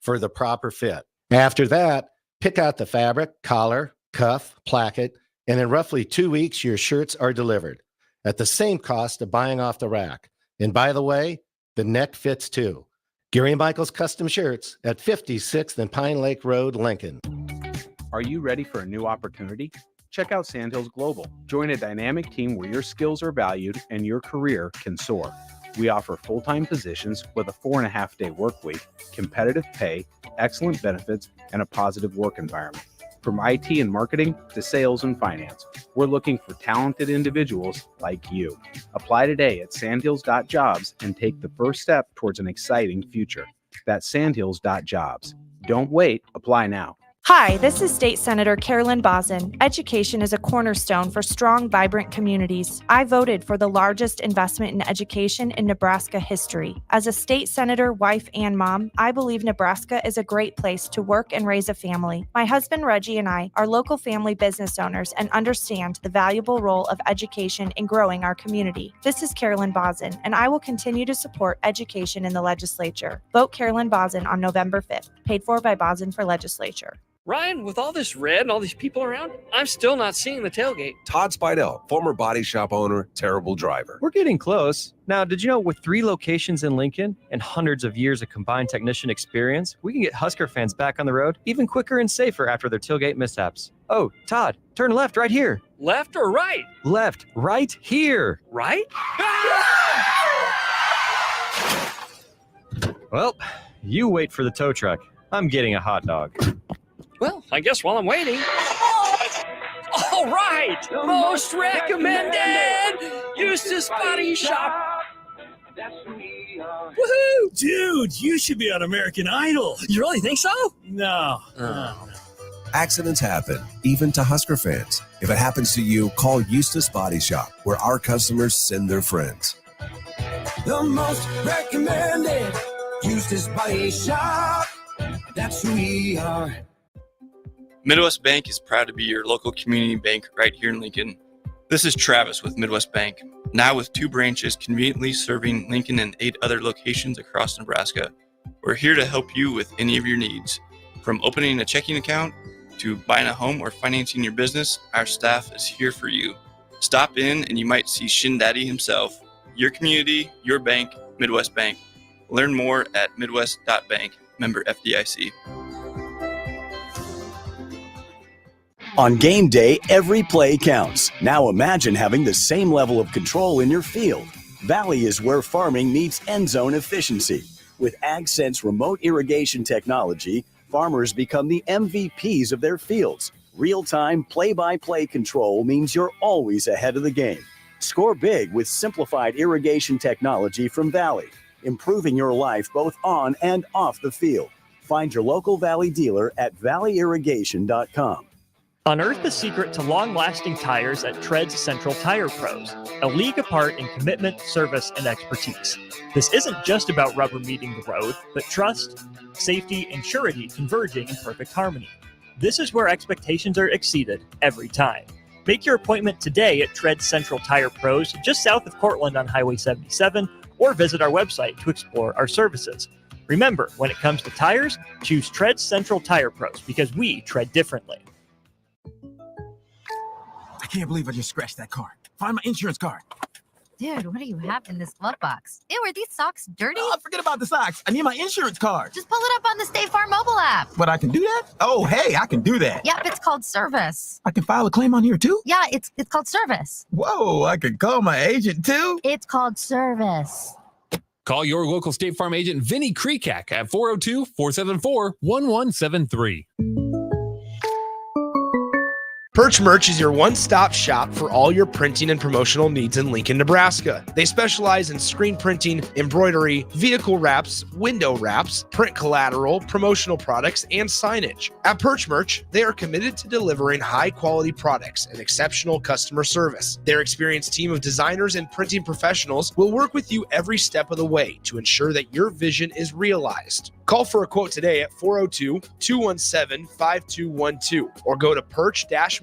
for the proper fit. After that, pick out the fabric, collar, cuff, placket, and in roughly 2 weeks, your shirts are delivered at the same cost of buying off the rack. And by the way, the neck fits too. Gary Michaels Custom Shirts at 56th and Pine Lake Road, Lincoln. Are you ready for a new opportunity? Check out Sandhills Global. Join a dynamic team where your skills are valued and your career can soar. We offer full-time positions with a 4.5-day work week, competitive pay, excellent benefits, and a positive work environment. From IT and marketing to sales and finance, we're looking for talented individuals like you. Apply today at sandhills.jobs and take the first step towards an exciting future. That's sandhills.jobs. Don't wait, apply now. Hi, this is State Senator Carolyn Bosson. Education is a cornerstone for strong, vibrant communities. I voted for the largest investment in education in Nebraska history. As a state senator, wife, and mom, I believe Nebraska is a great place to work and raise a family. My husband Reggie and I are local family business owners and understand the valuable role of education in growing our community. This is Carolyn Bosson, and I will continue to support education in the legislature. Vote Carolyn Bosson on November 5th, paid for by Bosson for Legislature. Ryan, with all this red and all these people around, I'm still not seeing the tailgate. Todd Spidell, former body shop owner, terrible driver. We're getting close. Now, did you know with 3 locations in Lincoln and hundreds of years of combined technician experience, we can get Husker fans back on the road even quicker and safer after their tailgate mishaps? Oh, Todd, turn left right here. Left or right? Left, right here. Right? Well, you wait for the tow truck. I'm getting a hot dog. Well, I guess while I'm waiting. All right! Most recommended! Eustace Body Shop! Woohoo! Dude, you should be on American Idol. You really think so? No. Accidents happen, even to Husker fans. If it happens to you, call Eustace Body Shop, where our customers send their friends. The most recommended Eustace Body Shop. That's who we are. Midwest Bank is proud to be your local community bank right here in Lincoln. This is Travis with Midwest Bank, now with 2 branches conveniently serving Lincoln and 8 other locations across Nebraska. We're here to help you with any of your needs. From opening a checking account to buying a home or financing your business, our staff is here for you. Stop in and you might see Shin Daddy himself. Your community, your bank, Midwest Bank. Learn more at midwest.bank, member FDIC. On game day, every play counts. Now imagine having the same level of control in your field. Valley is where farming meets end zone efficiency. With AgSense remote irrigation technology, farmers become the MVPs of their fields. Real-time, play-by-play control means you're always ahead of the game. Score big with simplified irrigation technology from Valley, improving your life both on and off the field. Find your local Valley dealer at valleyirrigation.com. Unearth the secret to long-lasting tires at Tread's Central Tire Pros, a league apart in commitment, service, and expertise. This isn't just about rubber meeting the road, but trust, safety, and surety converging in perfect harmony. This is where expectations are exceeded every time. Make your appointment today at Tread's Central Tire Pros, just south of Cortland on Highway 77, or visit our website to explore our services. Remember, when it comes to tires, choose Tread's Central Tire Pros because we tread differently. I can't believe I just scratched that car. Find my insurance card. Dude, what do you have in this glove box? Ew, are these socks dirty? Oh, forget about the socks. I need my insurance card. Just pull it up on the State Farm mobile app. But I can do that? Oh, hey, I can do that. Yep, it's called service. I can file a claim on here too? Yeah, it's called service. Whoa, I can call my agent too? It's called service. Call your local State Farm agent, Vinny Kreekak, at 402-474-1173. Perch Merch is your one-stop shop for all your printing and promotional needs in Lincoln, Nebraska. They specialize in screen printing, embroidery, vehicle wraps, window wraps, print collateral, promotional products, and signage. At Perch Merch, they are committed to delivering high-quality products and exceptional customer service. Their experienced team of designers and printing professionals will work with you every step of the way to ensure that your vision is realized. Call for a quote today at 402-217-5212 or go to perch-merch.com.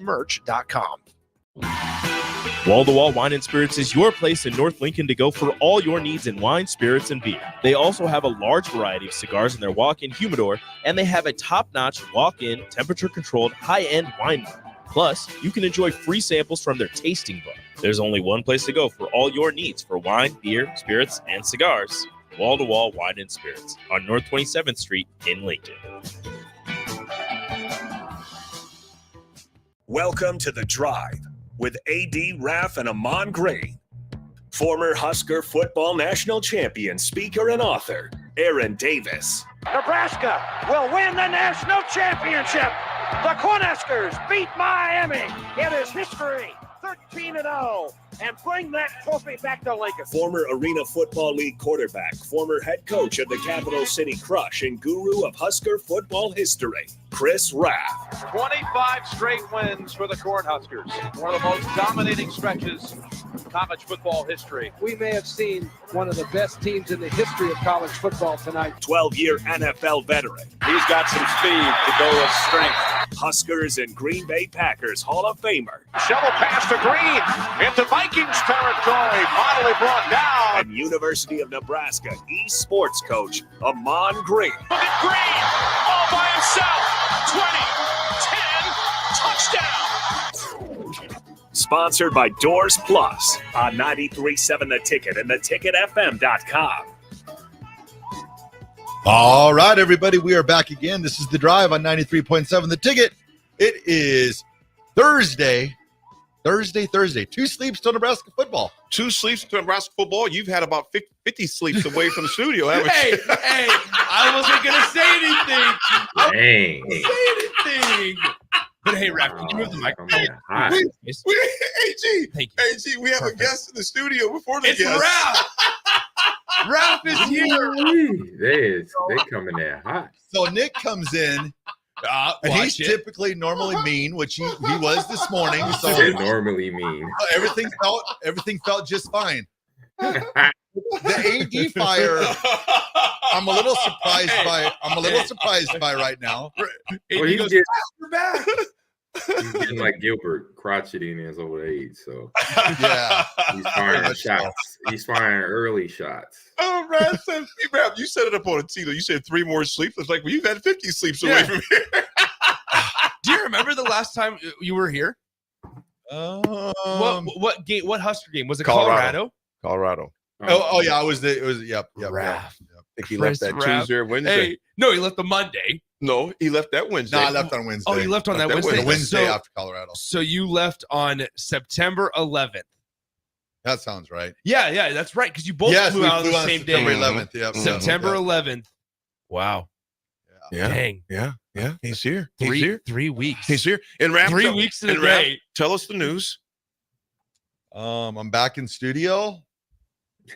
Wall to Wall Wine and Spirits is your place in North Lincoln to go for all your needs in wine, spirits, and beer. They also have a large variety of cigars in their walk-in humidor, and they have a top-notch walk-in, temperature-controlled, high-end wine bar. Plus, you can enjoy free samples from their tasting book. There's only one place to go for all your needs for wine, beer, spirits, and cigars. Wall to Wall Wine and Spirits on North 27th Street in Lincoln. Welcome to The Drive with A.D. Raff and Ahman Green. Former Husker football national champion, speaker, and author, Aaron Davis. Nebraska will win the national championship. The Cornhuskers beat Miami. It is history, 13-0, and bring that trophy back to Lincoln. Former Arena Football League quarterback, former head coach of the Capital City Crush, and guru of Husker football history, Chris Raff. 25 straight wins for the Cornhuskers. One of the most dominating stretches in college football history. We may have seen one of the best teams in the history of college football tonight. 12-year NFL veteran. He's got some speed to go with strength. Huskers and Green Bay Packers Hall of Famer. Shovel pass to Green into Vikings territory. Finally brought down. And University of Nebraska eSports coach, Ahman Green. Look at Green all by himself. 20, 10, touchdown. Sponsored by Doors Plus on 93.7 The Ticket and theticketfm.com. All right, everybody, we are back again. This is The Drive on 93.7 The Ticket. It is Thursday. 2 sleeps till Nebraska football. 2 sleeps to Nebraska football. You've had about 50 sleeps away from the studio, haven't you? Hey, I wasn't going to say anything. But hey, Raff, can you move the microphone? AG, we have a guest in the studio before the it's guest. Raff. Raff is here. They coming there hot. So Nick comes in. And he's typically normally mean, which he was this morning. So They're normally mean. Everything felt just fine. The AD fire, I'm a little surprised by right now. Well, he's getting like Gilbert crotchety in his old age, so yeah, he's firing shots. He's firing early shots. Oh, Raff says, Raff, you set it up on a tee. You said 3 more sleeps. It's like, well, you've had 50 sleeps away from here. Do you remember the last time you were here? What game? What Husker game was it? Colorado. Oh yeah, it was yep. Raff. Yep. I think he left that Tuesday or Wednesday. Hey, no, he left the Monday. No, he left that Wednesday. No, I left on Wednesday. Oh, he left on that Wednesday. Wednesday after Colorado. So you left on September 11th. That sounds right. Yeah, that's right. Because you both flew out on the same day. September 11th. Yep. September 11th. Wow. Yeah. Dang. Yeah. He's here. 3 weeks. He's here. And Raff, 3 weeks in a day. Tell us the news. I'm back in studio.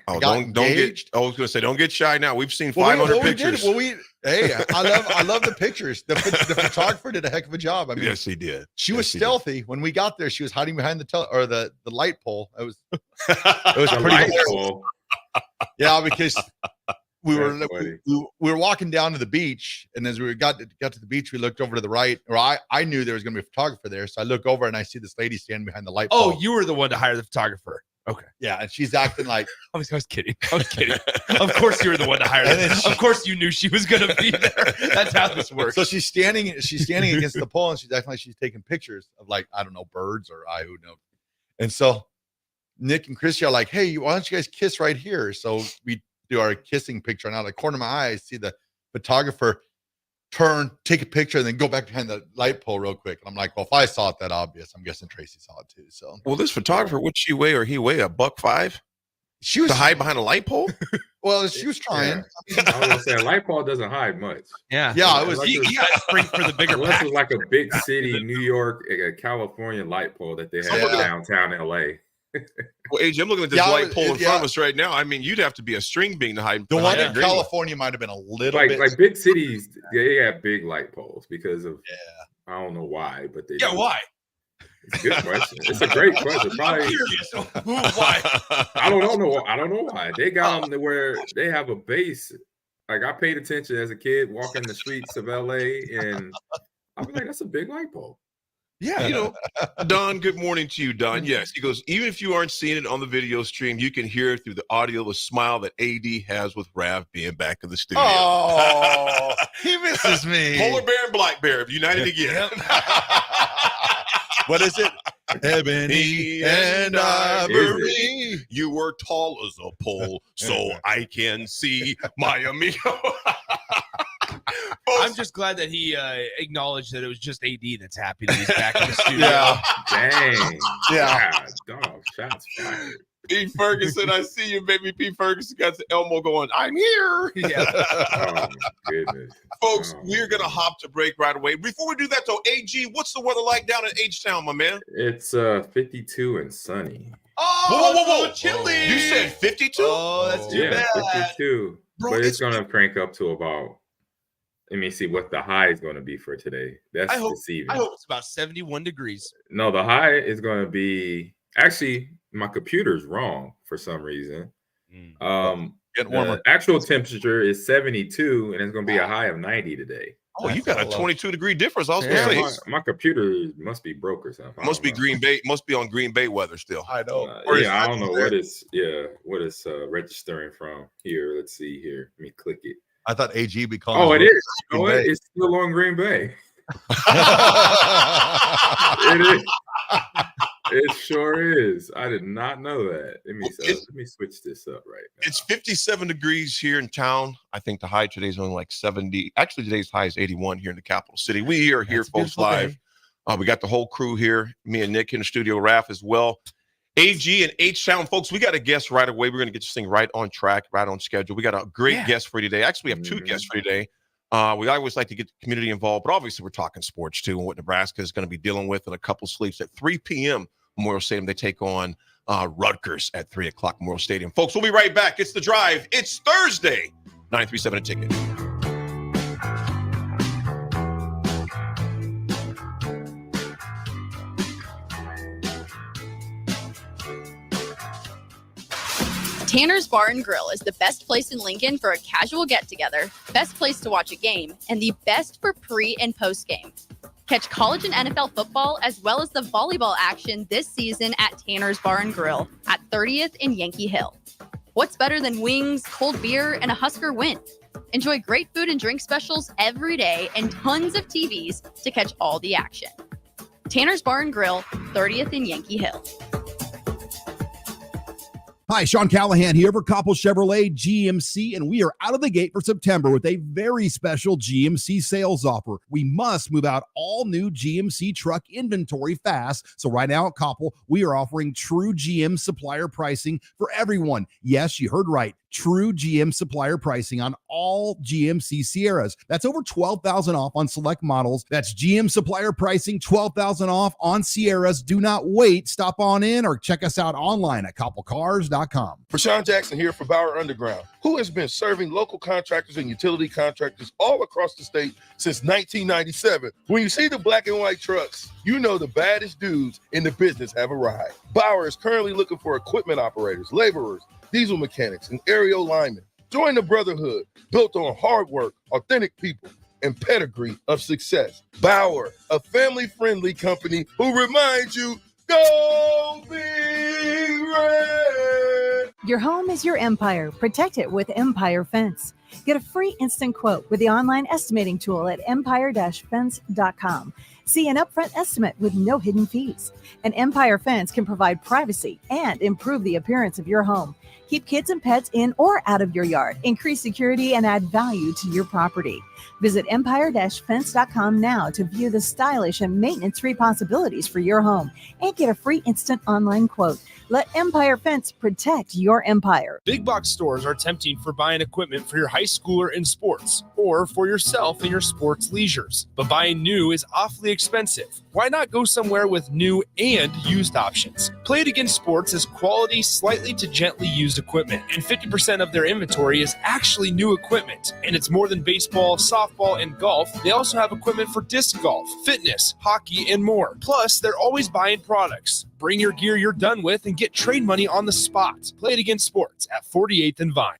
Oh, don't get. I was going to say, don't get shy now. We've seen 500 pictures. I love the pictures. The photographer did a heck of a job. I mean, yes, he did. She was stealthy. When we got there, she was hiding behind the light pole. It was pretty cool. Yeah, because we were walking down to the beach, and as we got to the beach, we looked over to the right. Or I knew there was going to be a photographer there, so I look over and I see this lady standing behind the light pole. Oh, you were the one to hire the photographer. Okay. Yeah, and she's acting like I was kidding. Of course you were the one to hire her. Of course you knew she was going to be there. That's how this works. So she's standing against the pole, and she's acting like she's taking pictures of, like, I don't know, birds or who knows. And so Nick and Christy are like, hey, why don't you guys kiss right here? So we do our kissing picture, and out of the corner of my eye, I see the photographer turn, take a picture, and then go back behind the light pole real quick. And I'm like, well, if I saw it that obvious, I'm guessing Tracy saw it too. So, well, this photographer, what'd she weigh or he weigh? $105? She was to hide behind a light pole. Well, she was trying. Yeah. I was gonna say a light pole doesn't hide much. Yeah, it was. You got to spring for the bigger. Unless it was like a big city, New York, a California light pole that they have downtown LA. Well, AJ, I'm looking at this light pole in front of us right now. I mean, you'd have to be a string being to hide. The one in California might have been a little bit like big cities. They have big light poles because of I don't know why, but they why? It's a good question. It's a great question. Probably, why? I don't know why. They got them to where they have a base. Like I paid attention as a kid walking the streets of LA, and I was like, that's a big light pole. Yeah, Don, good morning to you, Don. Yes, he goes, even if you aren't seeing it on the video stream, you can hear through the audio the smile that AD has with Raff being back in the studio. Oh, he misses me. Polar bear and black bear united again. What is it? Ebony and Ivory. You were tall as a pole, so I can see my amigo. I'm just glad that he acknowledged that it was just AD that's happy that he's back in the studio. Yeah. Dang. Yeah. Dog, shots fired. Pete Ferguson, I see you, baby. Pete Ferguson got the Elmo going, I'm here. Yeah. Oh, my goodness. Folks, we're going to hop to break right away. Before we do that, though, AG, what's the weather like down in H-Town, my man? It's 52 and sunny. Oh, whoa. Chilly. You said 52? Oh, that's too bad. 52. Bro, but it's going to crank up to about, let me see what the high is going to be for today. That's deceiving. I hope it's about 71 degrees. No, the high is going to be, actually, my computer's wrong for some reason. Get warmer. The actual temperature is 72, and it's going to be a high of 90 today. Oh, you got a 22-degree difference. I was going to say. My computer must be broke or something. Must be Green Bay. Must be on Green Bay weather still. I know. I don't know what it's registering from here. Let's see here. Let me click it. I thought AG be calling. Oh, it is. You know what? It's still on Green Bay. It is. It sure is. I did not know that. Let me switch this up right now. It's 57 degrees here in town. I think the high today is only like 70. Actually, today's high is 81 here in the capital city. We are here, folks, live. We got the whole crew here. Me and Nick in the studio, Raff as well. AG and H-Town, folks, we got a guest right away. We're going to get this thing right on track, right on schedule. We got a great guest for you today. Actually, we have two guests for you today. We always like to get the community involved, but obviously we're talking sports too, and what Nebraska is going to be dealing with in a couple sleeps at 3 p.m. Memorial Stadium. They take on Rutgers at 3 o'clock Memorial Stadium. Folks, we'll be right back. It's The Drive. It's Thursday. 937 a ticket. Tanner's Bar and Grill is the best place in Lincoln for a casual get-together, best place to watch a game, and the best for pre- and post-game. Catch college and NFL football as well as the volleyball action this season at Tanner's Bar and Grill at 30th and Yankee Hill. What's better than wings, cold beer, and a Husker win? Enjoy great food and drink specials every day and tons of TVs to catch all the action. Tanner's Bar and Grill, 30th and Yankee Hill. Hi, Sean Callahan here for Koppel Chevrolet GMC, and we are out of the gate for September with a very special GMC sales offer. We must move out all new GMC truck inventory fast. So right now at Koppel, we are offering true GM supplier pricing for everyone. Yes, you heard right. True GM supplier pricing on all GMC Sierras. That's over $12,000 off on select models. That's GM supplier pricing, $12,000 off on Sierras. Do not wait. Stop on in or check us out online at koppelcars.com. Prashawn Jackson here for Bauer Underground, who has been serving local contractors and utility contractors all across the state since 1997. When you see the black and white trucks, you know the baddest dudes in the business have arrived. Bauer is currently looking for equipment operators, laborers, diesel mechanics, and aerial linemen. Join the brotherhood built on hard work, authentic people, and pedigree of success. Bauer, a family-friendly company who reminds you, go Big Red! Your home is your empire. Protect it with Empire Fence. Get a free instant quote with the online estimating tool at empire-fence.com. See an upfront estimate with no hidden fees. An Empire Fence can provide privacy and improve the appearance of your home. Keep kids and pets in or out of your yard. Increase security and add value to your property. Visit empire-fence.com now to view the stylish and maintenance-free possibilities for your home and get a free instant online quote. Let Empire Fence protect your empire. Big box stores are tempting for buying equipment for your high schooler in sports or for yourself in your sports leisures. But buying new is awfully expensive. Why not go somewhere with new and used options? Play It Again Sports is quality, slightly to gently used equipment, and 50% of their inventory is actually new equipment. And it's more than baseball, softball, and golf. They also have equipment for disc golf, fitness, hockey, and more. Plus, they're always buying products. Bring your gear you're done with and get trade money on the spot. Play It Again Sports at 48th and Vine.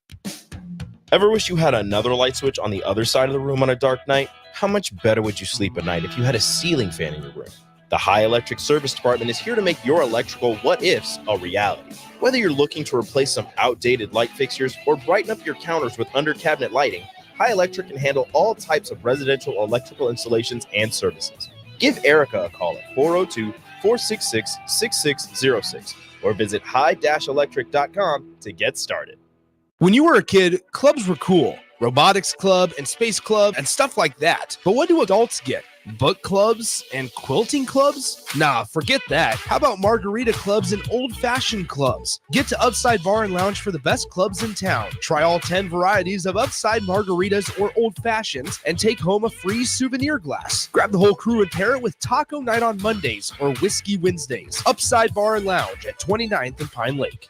Ever wish you had another light switch on the other side of the room on a dark night? How much better would you sleep at night if you had a ceiling fan in your room? The High Electric Service Department is here to make your electrical what-ifs a reality. Whether you're looking to replace some outdated light fixtures or brighten up your counters with under-cabinet lighting, High Electric can handle all types of residential electrical installations and services. Give Erica a call at 402-466-6606 or visit high-electric.com to get started. When you were a kid, clubs were cool. Robotics club and space club and stuff like that. But what do adults get? Book clubs and quilting clubs? Nah, forget that. How about margarita clubs and old-fashioned clubs? Get to Upside Bar and Lounge for the best clubs in town. Try all 10 varieties of Upside margaritas or old fashions and take home a free souvenir glass. Grab the whole crew and pair it with Taco Night on Mondays or Whiskey Wednesdays. Upside Bar and Lounge at 29th and Pine Lake.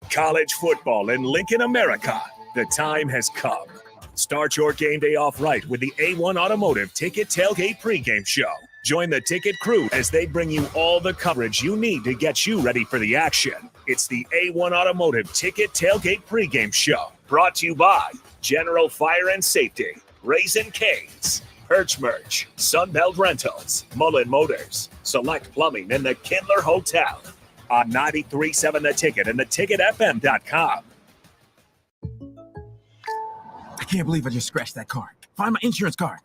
College football in Lincoln, America. The time has come. Start your game day off right with the A1 Automotive Ticket Tailgate pregame show. Join the ticket crew as they bring you all the coverage you need to get you ready for the action. It's the A1 Automotive Ticket Tailgate pregame show. Brought to you by General Fire and Safety, Raisin Canes, Perch Merch, Sunbelt Rentals, Mullen Motors, Select Plumbing, and the Kindler Hotel. On 93.7 The Ticket and theticketfm.com. I can't believe I just scratched that car. Find my insurance card.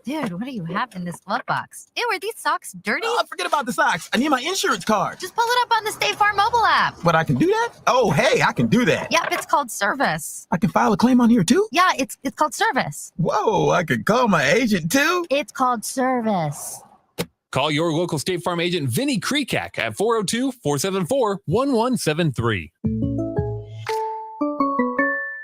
Dude, what do you have in this glove box? Ew, are these socks dirty? Oh, forget about the socks. I need my insurance card. Just pull it up on the State Farm mobile app. But I can do that? Oh, hey, I can do that. Yep, it's called service. I can file a claim on here too? Yeah, it's called service. Whoa, I can call my agent too? It's called service. Call your local State Farm agent, Vinny Krekak, at 402-474-1173.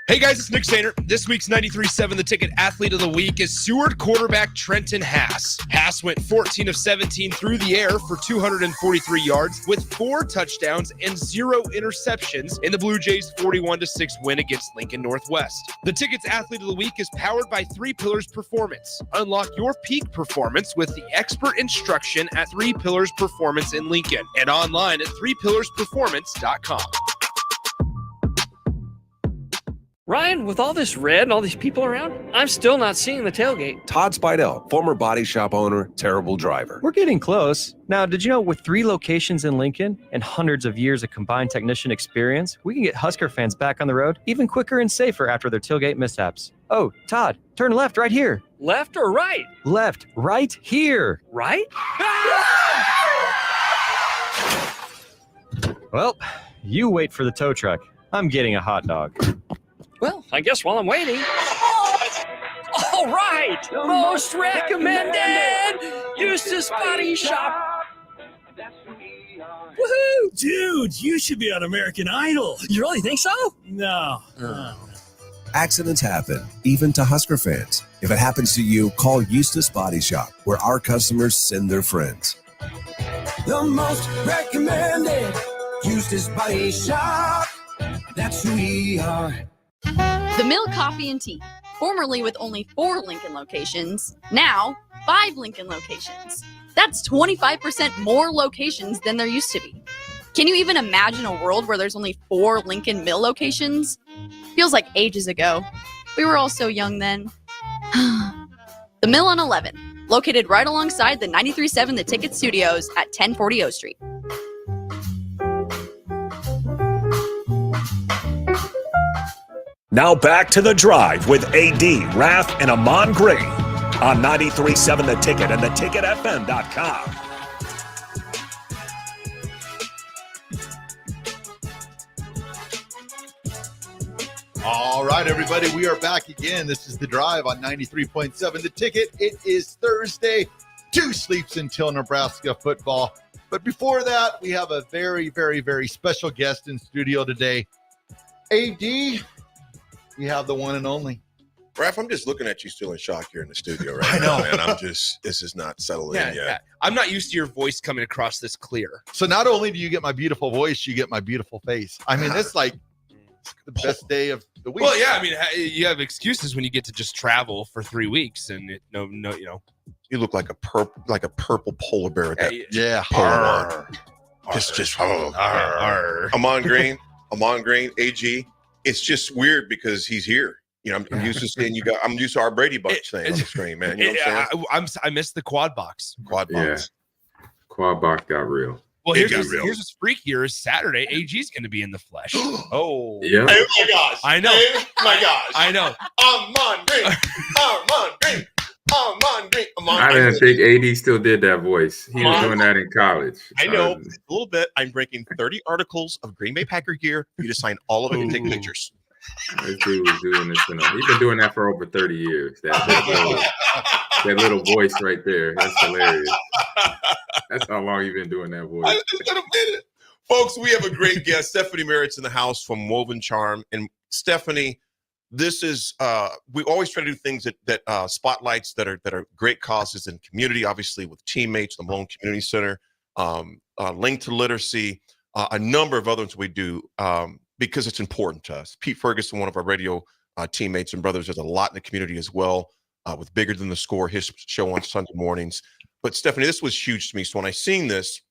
Hey guys, it's Nick Sainer. This week's 93.7 The Ticket Athlete of the Week is Seward quarterback Trenton Hass. Hass went 14 of 17 through the air for 243 yards with 4 touchdowns and 0 interceptions in the Blue Jays' 41-6 win against Lincoln Northwest. The Ticket's Athlete of the Week is powered by 3 Pillars Performance. Unlock your peak performance with the expert instruction at 3 Pillars Performance in Lincoln and online at 3pillarsperformance.com. Ryan, with all this red and all these people around, I'm still not seeing the tailgate. Todd Spidell, former body shop owner, terrible driver. We're getting close. Now, did you know with 3 locations in Lincoln and hundreds of years of combined technician experience, we can get Husker fans back on the road even quicker and safer after their tailgate mishaps? Oh, Todd, turn left right here. Left or right? Left, right here. Right? Well, you wait for the tow truck. I'm getting a hot dog. Well, I guess while I'm waiting. All right! Most recommended! Eustace Body Shop! Woohoo! Dude, you should be on American Idol. You really think so? No. Accidents happen, even to Husker fans. If it happens to you, call Eustace Body Shop, where our customers send their friends. The most recommended Eustace Body Shop. That's who we are. The Mill Coffee and Tea, formerly with only 4 Lincoln locations, now 5 Lincoln locations. That's 25% more locations than there used to be. Can you even imagine a world where there's only 4 Lincoln Mill locations? Feels like ages ago. We were all so young then. The Mill on 11, located right alongside the 93.7 The Ticket Studios at 1040 O Street. Now back to The Drive with AD, Raff, and Ahman Gray on 93.7 The Ticket and theticketfm.com. All right, everybody, we are back again. This is The Drive on 93.7 The Ticket. It is Thursday. 2 sleeps until Nebraska football. But before that, we have a very, very, very special guest in studio today. AD, we have the one and only. Raff, I'm just looking at you still in shock here in the studio right I know. now, man. This is not settled in yet. Yeah. I'm not used to your voice coming across this clear. So not only do you get my beautiful voice, you get my beautiful face. I mean, it's like the best day of the week. Well, yeah, I mean, you have excuses when you get to just travel for 3 weeks and you look like a purple polar bear at that. Yeah. Ahman Green, AG. It's just weird because he's here. You know, I'm used to seeing you guys. I'm used to our Brady Bunch thing on the screen, man. You know what I'm saying? I missed the quad box. Quad box. Quad box got real. Well, It here's got real. what's freakier is Saturday. AG's going to be in the flesh. Oh, Yeah. Oh my gosh! I know. Oh my gosh! I know. Ahman Green. Ahman Green. Ahman Green. I didn't think AD still did that voice. He was doing that in college. I know a little bit. I'm breaking 30 articles of Green Bay Packer gear for you to sign all of it and take pictures. This dude was doing this. He's been doing that for over 30 years. That little voice right there. That's hilarious. That's how long you've been doing that voice. Folks, we have a great guest. Stephanie Merritt's in the house from Woven Charm. And Stephanie, this is we always try to do things that spotlights that are great causes in community, obviously with teammates, the Malone Community Center, Link to Literacy, a number of others we do because it's important to us. Pete Ferguson, one of our radio teammates and brothers, does a lot in the community as well with Bigger Than the Score, his show on Sunday mornings. But Stephanie, this was huge to me. So when I seen this,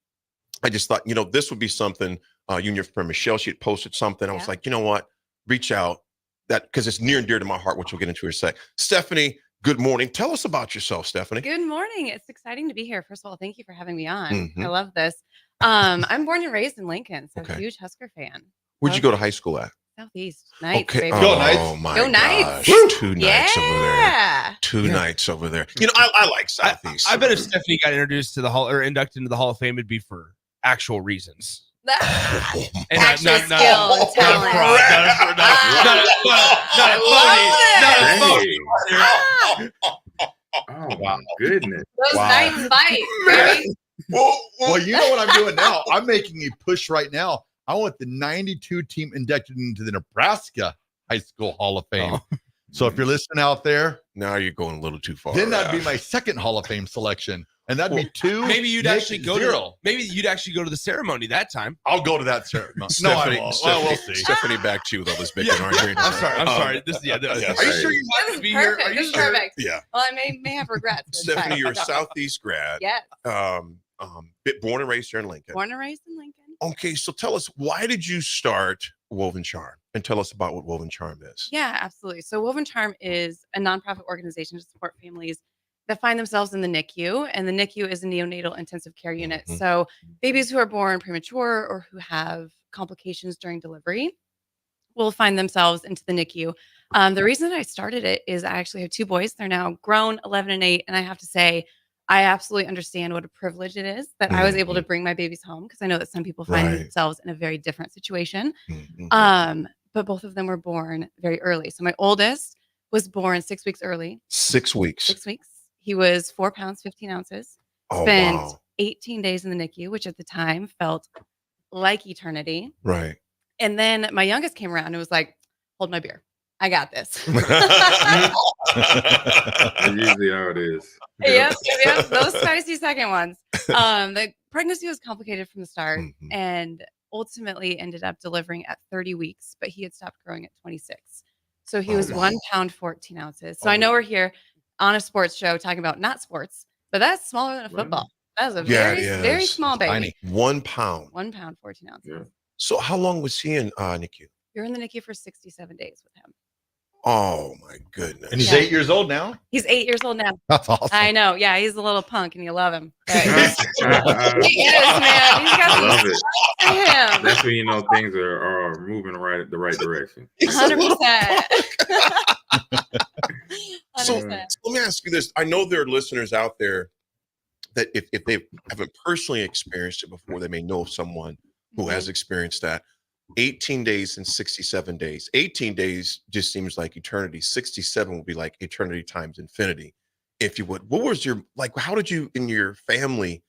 I just thought, this would be something. You and your friend Michelle, she had posted something. I was like, you know what? Reach out. That because it's near and dear to my heart, which we'll get into in a sec. Stephanie, good morning. Tell us about yourself, Stephanie. Good morning. It's exciting to be here. First of all, thank you for having me on. Mhm. I love this. I'm born and raised in Lincoln, so Okay. huge Husker fan. Where'd you go to high school at? Southeast. Knights, Okay. baby. Go Knights. My Go Knights. gosh. Two nights over there. Yeah. Two nights over there. I like Southeast. I bet if Stephanie got introduced to the Hall or inducted into the Hall of Fame, it'd be for actual reasons. And Actual skill and talent. Oh my goodness. Those Knights fight, baby. Well, you know what I'm doing now? I'm making a push right now. I want the 92 team inducted into the Nebraska High School Hall of Fame. So if you're listening out there, now you're going a little too far. Then that'd be my second Hall of Fame selection. And that'd be two. Maybe you'd Nick, actually go zero. to the ceremony that time. I'll go to that ceremony. Stephanie, no, I won't. Stephanie, Well, we'll see. Stephanie, back to you with all this bacon, aren't you? I'm sorry. This, yes. Are you sure you This want is to be here? perfect. Are This you is sure? perfect. Yeah. Well, I may have regrets. but it's Stephanie, fine. you're a Southeast grad. Yes. Born and raised here in Lincoln. Born and raised in Lincoln. Okay, so tell us, why did you start Woven Charm? And tell us about what Woven Charm is. Yeah, absolutely. So Woven Charm is a nonprofit organization to support families that find themselves in the NICU. And the NICU is a neonatal intensive care unit. Mhm. So babies who are born premature or who have complications during delivery will find themselves into the NICU. The reason that I started it is I actually have two boys. They're now grown, 11 and 8. And I have to say, I absolutely understand what a privilege it is that I was able to bring my babies home, because I know that some people find Right. themselves in a very different situation. Mhm. But both of them were born very early. So my oldest was born 6 weeks early. 6 weeks. 6 weeks. He was 4 pounds, 15 ounces. Oh, Spent wow. 18 days in the NICU, which at the time felt like eternity. Right. And then my youngest came around and was like, hold my beer. I got this. That's usually how it is. Yep, those spicy second ones. The pregnancy was complicated from the start and ultimately ended up delivering at 30 weeks, but he had stopped growing at 26. So he was 1 pound, 14 ounces. So I know we're here on a sports show talking about not sports, but that's smaller than a football. That was a very small baby. Tiny. 1 pound. 1 pound, 14 ounces. So how long was he in NICU? You're in the NICU for 67 days with him. Oh my goodness. And he's Yeah. 8 years old now? He's 8 years old now. That's awesome. I know. Yeah, he's a little punk and you love him. But he is, man. He's got some Love it. to him. That's when you know things are moving the right direction. 100%. So let me ask you this. I know there are listeners out there that if they haven't personally experienced it before, they may know of someone who has experienced that. 18 days and 67 days. 18 days just seems like eternity. 67 would be like eternity times infinity, if you would. What was your, like, how did you in your family,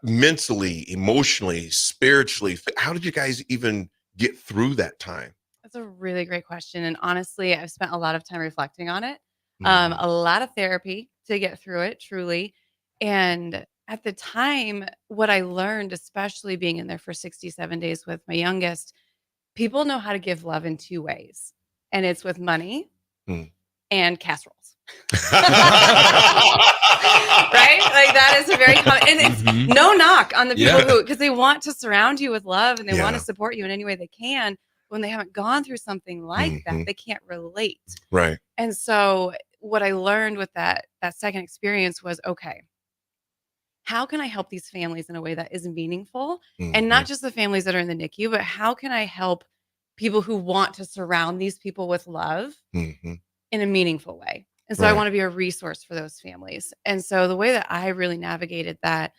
mentally, emotionally, spiritually, how did you guys even get through that time? That's a really great question. And honestly, I've spent a lot of time reflecting on it. A lot of therapy to get through it, truly. And at the time, what I learned, especially being in there for 67 days with my youngest, people know how to give love in 2 ways. And it's with money and casseroles. Right? Like that is a very common, and it's no knock on the people who, because they want to surround you with love and they want to support you in any way they can. When they haven't gone through something like that, they can't relate. Right. And so what I learned with that second experience was, okay, how can I help these families in a way that is meaningful? And Mhm. not just the families that are in the NICU, but how can I help people who want to surround these people with love Mhm. in a meaningful way? And so I Right. want to be a resource for those families. And so the way that I really navigated that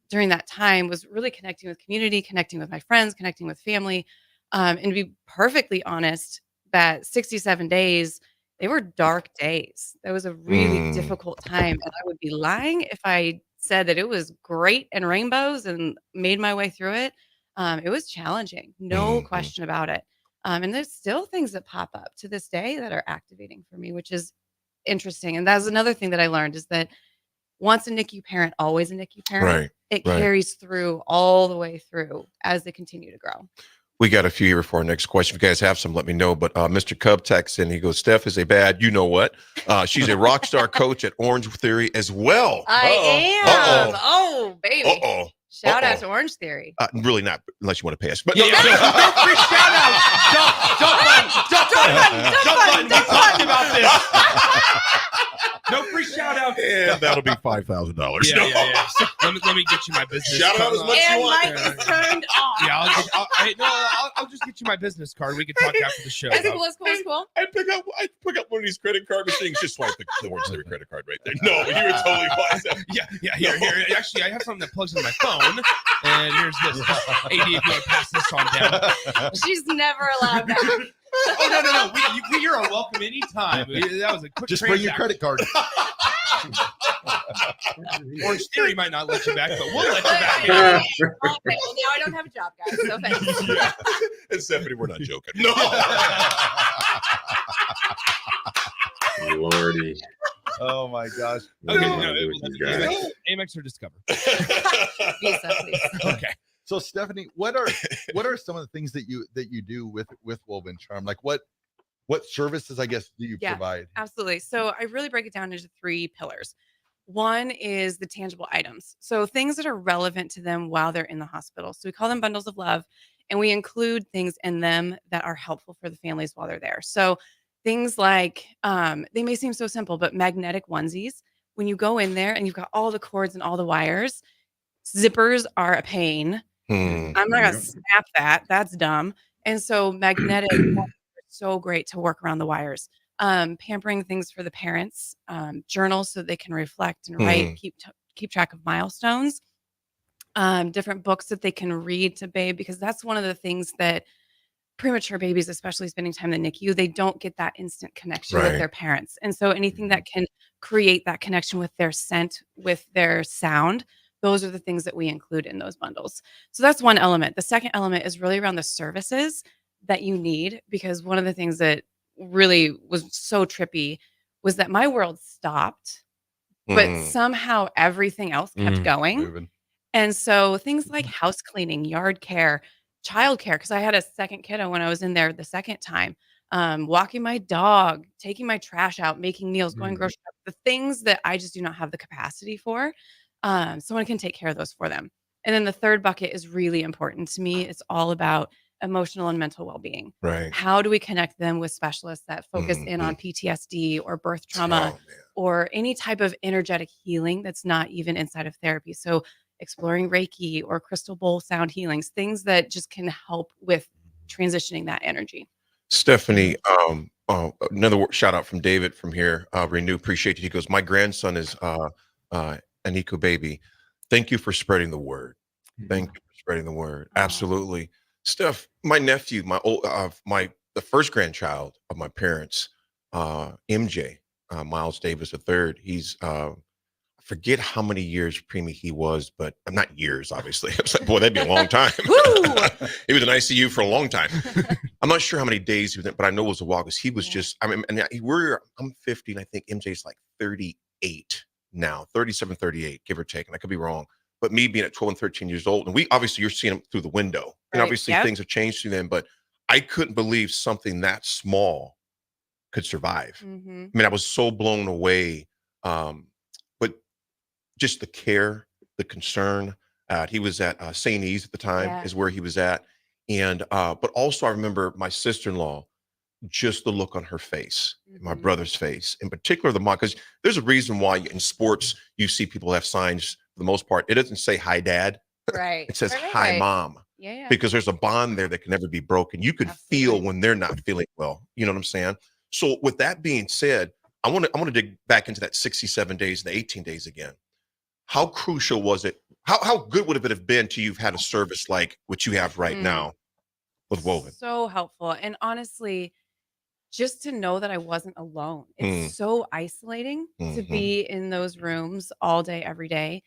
during that time was really connecting with community, connecting with my friends, connecting with family. And to be perfectly honest, that 67 days, they were dark days. That was a really Mm. difficult time. And I would be lying if I said that it was great and rainbows and made my way through it. It was challenging, no Mhm. question about it. And there's still things that pop up to this day that are activating for me, which is interesting. And that's another thing that I learned is that once a NICU parent, always a NICU parent. Right. It Right. carries through all the way through as they continue to grow. We got a few here for our next question. If you guys have some, let me know. But Mr. Cub texts in. He goes, Steph is a bad, you know what? She's a rock star coach at Orange Theory as well. I am. Oh, baby. Uh-oh. Shout out to Orange Theory. Really not, unless you want to pay us. But No free shout outs. Jump button. We talked about this. No free shout outs. And that'll be $5,000. Yeah. So, let me get you my business. Shout out card. as much as you want. Mike is turned off. Yeah, I'll just get you my business card. We can talk after the show. It's cool. It's cool. It's cool. I pick up one of these credit card machines, just like the Orange Theory credit card right there. No, you were totally fine. Yeah. Here. Actually, I have something that plugs into my phone, and here's this. AD, if you want to pass this on down. She's never allowed that. Oh no! You're welcome anytime. That was a quick. Just bring your credit card. Orange Theory might not let you back, but we'll let you back. Okay, well now I don't have a job, guys. So thanks. Yeah. And Stephanie, we're not joking. No. Lordy. Oh my gosh. Okay, No. Amex or Discover. Visa, please. Okay. So Stephanie, what are some of the things that you do with Woven Charm? Like what services, I guess, do you provide? Absolutely. So I really break it down into 3 pillars. One is the tangible items. So things that are relevant to them while they're in the hospital. So we call them bundles of love, and we include things in them that are helpful for the families while they're there. So things like, they may seem so simple, but magnetic onesies. When you go in there and you've got all the cords and all the wires, zippers are a pain. I'm not going to snap that. That's dumb. And so magnetic are so great to work around the wires. Pampering things for the parents, journals so they can reflect and write, keep track of milestones, different books that they can read to babe, because that's one of the things that premature babies, especially spending time in the NICU, they don't get that instant connection with their parents. And so anything that can create that connection with their scent, with their sound, those are the things that we include in those bundles. So that's one element. The second element is really around the services that you need, because one of the things that really was so trippy was that my world stopped, but somehow everything else kept going. And so things like house cleaning, yard care, child care, because I had a second kiddo when I was in there the second time, walking my dog, taking my trash out, making meals, going grocery shop, the things that I just do not have the capacity for. Someone can take care of those for them. And then the third bucket is really important to me. It's all about emotional and mental well-being. Right. How do we connect them with specialists that focus in on PTSD or birth trauma or any type of energetic healing that's not even inside of therapy? So exploring Reiki or crystal bowl sound healings, things that just can help with transitioning that energy. Stephanie, another shout out from David from here. Renew, appreciate it. He goes, my grandson is an eco baby. Thank you for spreading the word. Thank you for spreading the word. Absolutely. Steph, my nephew, the first grandchild of my parents, MJ, Miles Davis III, he's I forget how many years preemie he was, but not years, obviously. I was like, boy, that'd be a long time. He was in ICU for a long time. I'm not sure how many days he was in, but I know it was a while because he was just, I'm 50 and I think MJ's like 38 now, 37, 38, give or take. And I could be wrong. But me being at 12 and 13 years old, and you're seeing them through the window. And obviously things have changed through them, but I couldn't believe something that small could survive. I mean, I was so blown away. But just the care, the concern. He was at St. E's at the time is where he was at. And but also I remember my sister-in-law, just the look on her face, my brother's face, in particular the mom, because there's a reason why in sports you see people have signs for the most part, it doesn't say hi, dad. Right. It says Right, hi, right. mom. Yeah. Because there's a bond there that can never be broken. You can feel when they're not feeling well. You know what I'm saying? So with that being said, I want to dig back into that 67 days and the 18 days again. How crucial was it? How good would it have been to you've had a service like what you have right now with Woven? So helpful. And honestly, just to know that I wasn't alone. It's so isolating to be in those rooms all day, every day.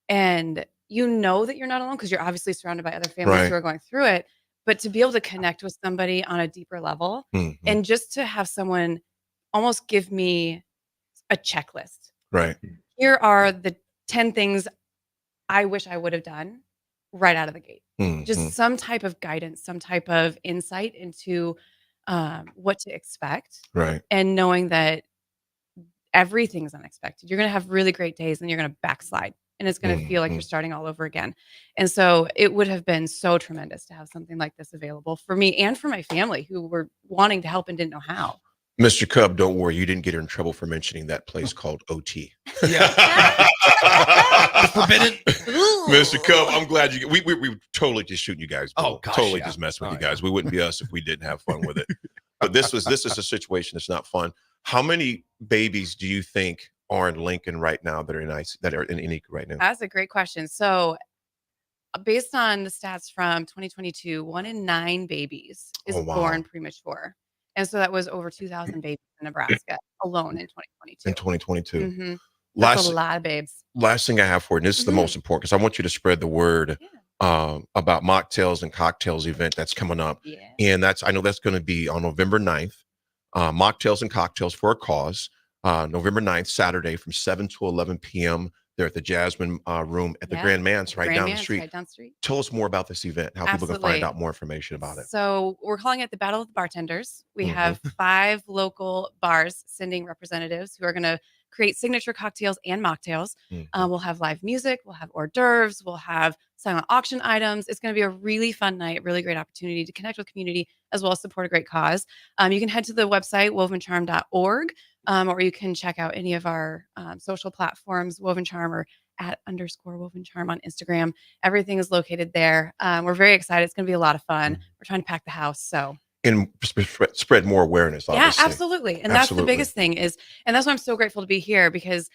And you know that you're not alone because you're obviously surrounded by other families who Right. are going through it. But to be able to connect with somebody on a deeper level and just to have someone almost give me a checklist. Right. Here are the 10 things I wish I would have done right out of the gate. Just some type of guidance, some type of insight into what to expect. Right. And knowing that everything's unexpected. You're going to have really great days and you're going to backslide and it's going to feel like you're starting all over again. And so it would have been so tremendous to have something like this available for me and for my family who were wanting to help and didn't know how. Mr. Cub, don't worry. You didn't get her in trouble for mentioning that place called OT. Forbidden. Mr. Cub, I'm glad you. We were totally just shooting you guys. Oh, gosh, totally yeah. just messing with you guys. We wouldn't be us if we didn't have fun with it. But this is a situation that's not fun. How many babies do you think are in Lincoln right now that are in Unique right now? That's a great question. So based on the stats from 2022, 1 in 9 babies is born premature. And so that was over 2,000 babies in Nebraska alone in 2022. In 2022. That's a lot of babes. Last thing I have for you, and this is the most important, because I want you to spread the word about Mocktails and Cocktails event that's coming up. And I know that's going to be on November 9th. Mocktails and Cocktails for a Cause, November 9th, Saturday from 7 to 11 p.m. They're at the Jasmine Room at the Grand Man's right down the street. Right down the street. Tell us more about this event, how people can find out more information about it. So we're calling it the Battle of the Bartenders. We have 5 local bars sending representatives who are going to create signature cocktails and mocktails. We'll have live music, we'll have hors d'oeuvres, we'll have silent auction items. It's going to be a really fun night, really great opportunity to connect with community as well as support a great cause. You can head to the website wovencharm.org, or you can check out any of our social platforms, Woven Charm or @_Woven Charm on Instagram. Everything is located there. We're very excited. It's going to be a lot of fun. We're trying to pack the house. And spread more awareness, obviously. Yeah, absolutely. And that's the biggest thing and that's why I'm so grateful to be here, because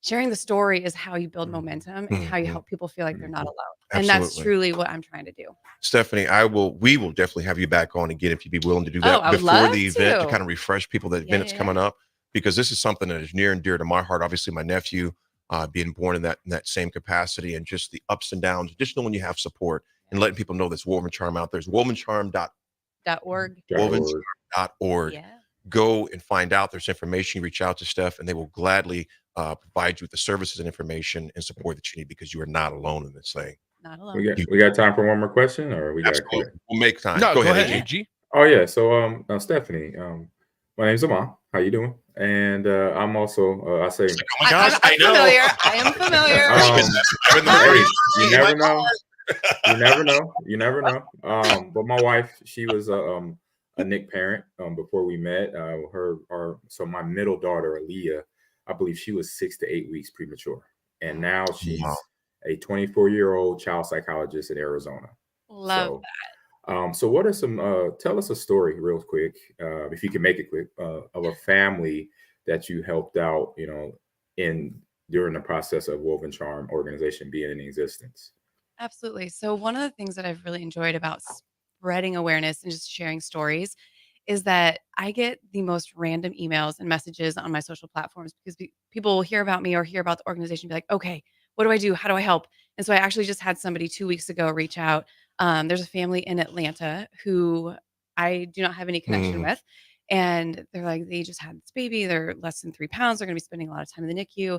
sharing the story is how you build momentum and how you help people feel like they're not alone. And that's truly what I'm trying to do. Stephanie, we will definitely have you back on again if you'd be willing to do that before the event to kind of refresh people that event is coming up, because this is something that is near and dear to my heart. Obviously, my nephew being born in that same capacity, and just the ups and downs, just knowing you have support and letting people know this Woven Charm out there. It's wovencharm.org. Wovencharm.org. Go and find out. There's information. You reach out to Steph and they will gladly provide you with the services and information and support that you need, because you are not alone in this thing. Not alone. We got time for one more question, or we got We'll make time. No, go ahead, AG. Oh yeah. So Stephanie, my name's Ahman. How you doing? And I'm also I say oh my gosh, I know. I am familiar. You never know. You never know. But my wife, she was a Nick parent before we met. So my middle daughter, Aaliyah, I believe she was 6 to 8 weeks premature, and now she's a 24-year-old child psychologist in Arizona. Love that. So what are some? Tell us a story real quick, if you can make it quick, of a family that you helped out, during the process of Woven Charm organization being in existence. Absolutely. So one of the things that I've really enjoyed about spreading awareness and just sharing stories is that I get the most random emails and messages on my social platforms, because people will hear about me or hear about the organization and be like, okay, what do I do? How do I help? And so I actually just had somebody 2 weeks ago reach out. There's a family in Atlanta who I do not have any connection with. And they're like, they just had this baby. They're less than 3 pounds. They're going to be spending a lot of time in the NICU.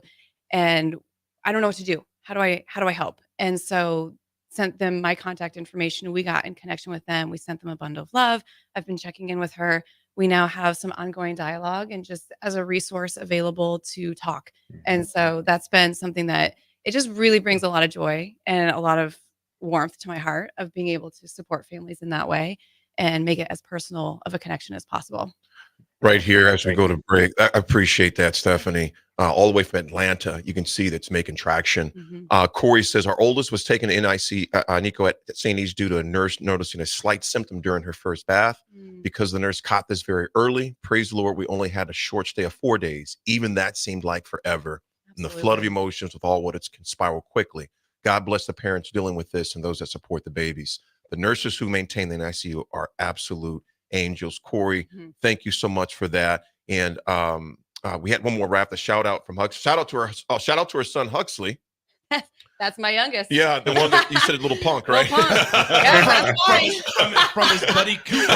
And I don't know what to do. How do I help? And so sent them my contact information. We got in connection with them. We sent them a bundle of love. I've been checking in with her. We now have some ongoing dialogue and just as a resource available to talk. And so that's been something that it just really brings a lot of joy and a lot of warmth to my heart of being able to support families in that way and make it as personal of a connection as possible. Right here as we go to break. I appreciate that, Stephanie. all the way from Atlanta. You can see that's making traction. Mm-hmm. Corey says our oldest was taken to NIC, Nico, at St. E's due to a nurse noticing a slight symptom during her first bath. Because the nurse caught this very early, praise the Lord, we only had a short stay of 4 days. Even that seemed like forever. And the flood of emotions with all what it's can spiral quickly. God bless the parents dealing with this and those that support the babies. The nurses who maintain the NICU are absolute angels. Corey, thank you so much for that. And we had one more Raff, the shout out from Huxley. Shout out to her son Huxley. That's my youngest. Yeah, the one that you said, little punk, right? Little punk. Yeah, that's fine. From his buddy Cooper.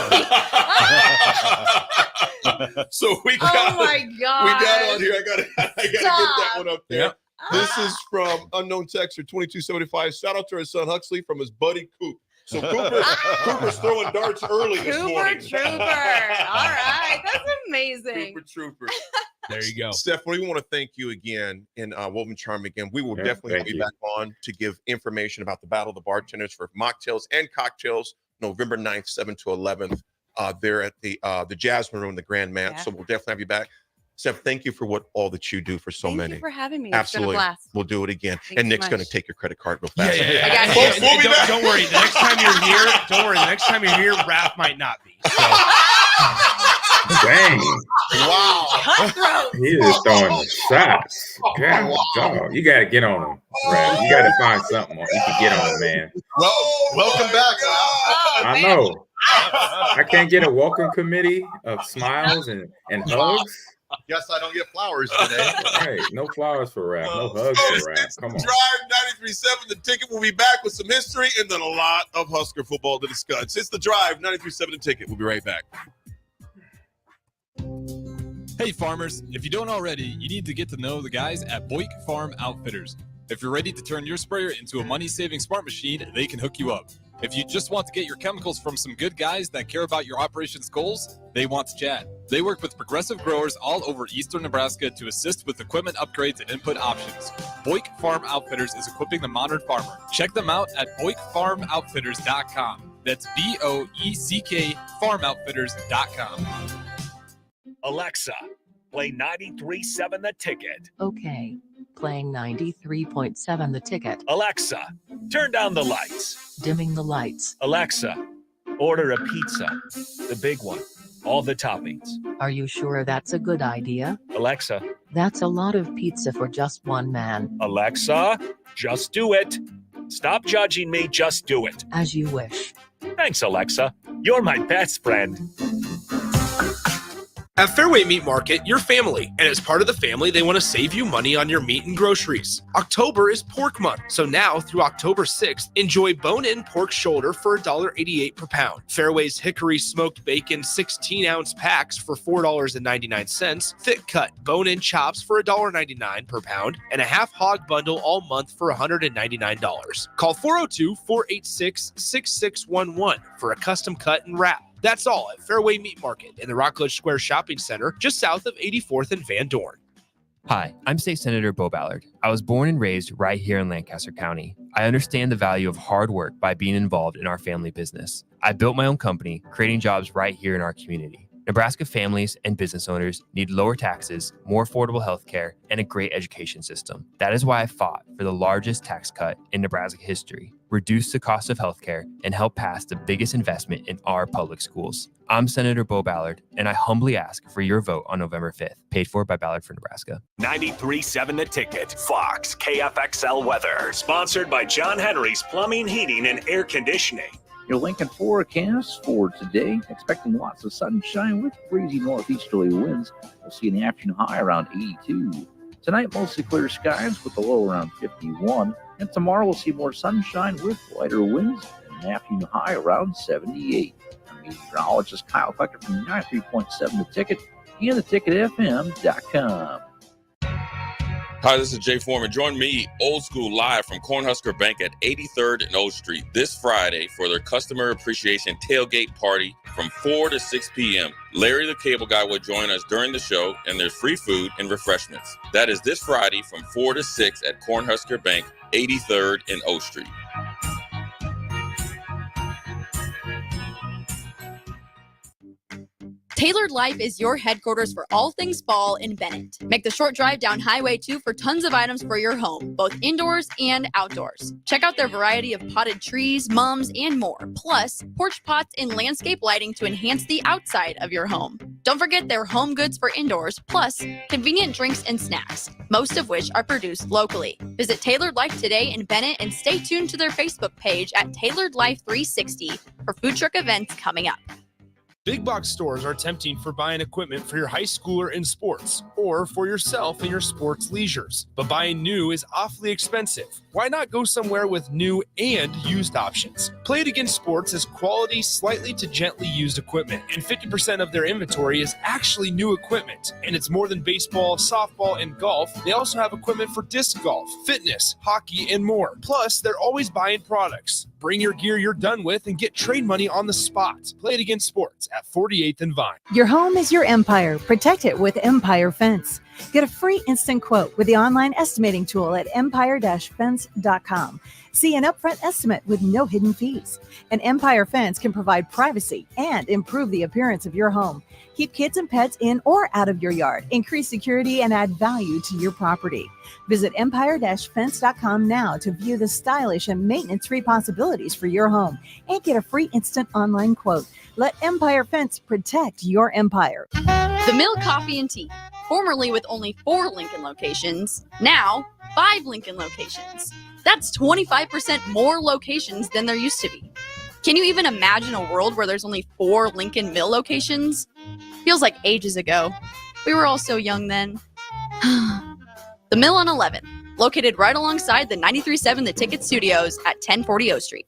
So we got, oh my God. We got on here. I gotta get that one up there. Yep. This is from unknown texter 2275. Shout out to our son Huxley from his buddy Coop. So Cooper's throwing darts early this morning. Trooper. All right. That's amazing. Trooper. There you go. Steph, we want to thank you again and Woven Charm again. We will definitely be back on to give information about the Battle of the Bartenders for mocktails and cocktails November 9th, 7th to 11th. There at the Jasmine Room, the Grand Mat. Yeah. So we'll definitely have you back. Steph, thank you for all that you do for so many. Thank you for having me. Absolutely. It's been a blast. We'll do it again. Thanks and Nick's so going to take your credit card real fast. Yeah. I got Folks, we'll be back. Don't worry. The next time you're here, Raff might not be. So. Dang. Wow. He is throwing the shots. God, dog. You got to get on him, Raff. You got to find something you can get on him, man. Welcome back. I know. I can't get a welcome committee of smiles and hugs. Guess I don't get flowers today. Hey, no flowers for Raff. No hugs for Raff. Come on. Drive 93.7. The Ticket will be back with some history and then a lot of Husker football to discuss. It's the Drive 93.7 The Ticket. We'll be right back. Hey farmers, if you don't already, you need to get to know the guys at Boyk Farm Outfitters. If you're ready to turn your sprayer into a money-saving smart machine, they can hook you up. If you just want to get your chemicals from some good guys that care about your operations goals, they want to chat. They work with progressive growers all over eastern Nebraska to assist with equipment upgrades and input options. Boyk Farm Outfitters is equipping the modern farmer. Check them out at BoykFarmOutfitters.com. That's BOECK FarmOutfitters.com. Alexa, play 93.7 The Ticket. Okay, playing 93.7 The Ticket. Alexa, turn down the lights. Dimming the lights. Alexa, order a pizza. The big one. All the toppings. Are you sure that's a good idea? Alexa. That's a lot of pizza for just one man. Alexa, just do it. Stop judging me, just do it. As you wish. Thanks, Alexa. You're my best friend. At Fairway Meat Market, you're family, and as part of the family, they want to save you money on your meat and groceries. October is pork month, so now through October 6th, enjoy bone-in pork shoulder for $1.88 per pound. Fairway's hickory smoked bacon 16-ounce packs for $4.99, thick-cut bone-in chops for $1.99 per pound, and a half-hog bundle all month for $199. Call 402-486-6611 for a custom cut and wrap. That's all at Fairway Meat Market in the Rockledge Square Shopping Center, just south of 84th and Van Dorn. Hi, I'm State Senator Bo Ballard. I was born and raised right here in Lancaster County. I understand the value of hard work by being involved in our family business. I built my own company, creating jobs right here in our community. Nebraska families and business owners need lower taxes, more affordable health care, and a great education system. That is why I fought for the largest tax cut in Nebraska history, reduce the cost of health care, and help pass the biggest investment in our public schools. I'm Senator Bo Ballard, and I humbly ask for your vote on November 5th, paid for by Ballard for Nebraska. 93.7 The Ticket. Fox KFXL weather. Sponsored by John Henry's Plumbing, Heating, and Air Conditioning. Your Lincoln forecast for today, expecting lots of sunshine with breezy northeasterly winds. We'll see an afternoon high around 82. Tonight, mostly clear skies with a low around 51. And tomorrow, we'll see more sunshine with lighter winds and an afternoon high around 78. I'm meteorologist Kyle Tucker from 93.7 The Ticket and theticketfm.com. Hi, this is Jay Foreman. Join me, Old School, live from Cornhusker Bank at 83rd and O Street this Friday for their Customer Appreciation Tailgate Party from 4 to 6 p.m. Larry the Cable Guy will join us during the show, and there's free food and refreshments. That is this Friday from 4 to 6 at Cornhusker Bank, 83rd and O Street. Tailored Life is your headquarters for all things fall in Bennett. Make the short drive down Highway 2 for tons of items for your home, both indoors and outdoors. Check out their variety of potted trees, mums, and more. Plus, porch pots and landscape lighting to enhance the outside of your home. Don't forget their home goods for indoors, plus convenient drinks and snacks, most of which are produced locally. Visit Tailored Life today in Bennett and stay tuned to their Facebook page at Tailored Life 360 for food truck events coming up. Big box stores are tempting for buying equipment for your high schooler in sports or for yourself in your sports leisures. But buying new is awfully expensive. Why not go somewhere with new and used options? Play It Again Sports has quality, slightly to gently used equipment, and 50% of their inventory is actually new equipment. And it's more than baseball, softball, and golf. They also have equipment for disc golf, fitness, hockey, and more. Plus, they're always buying products. Bring your gear you're done with and get trade money on the spot. Play It Again Sports at 48th and Vine. Your home is your empire. Protect it with Empire Fence. Get a free instant quote with the online estimating tool at empire-fence.com. See an upfront estimate with no hidden fees. An Empire Fence can provide privacy and improve the appearance of your home. Keep kids and pets in or out of your yard. Increase security and add value to your property. Visit empire-fence.com now to view the stylish and maintenance-free possibilities for your home and get a free instant online quote. Let Empire Fence protect your empire. The Mill Coffee and Tea, formerly with only 4 Lincoln locations, now 5 Lincoln locations. That's 25% more locations than there used to be. Can you even imagine a world where there's only 4 Lincoln Mill locations? Feels like ages ago. We were all so young then. The Mill on 11, located right alongside the 93.7 The Ticket Studios at 1040 O Street.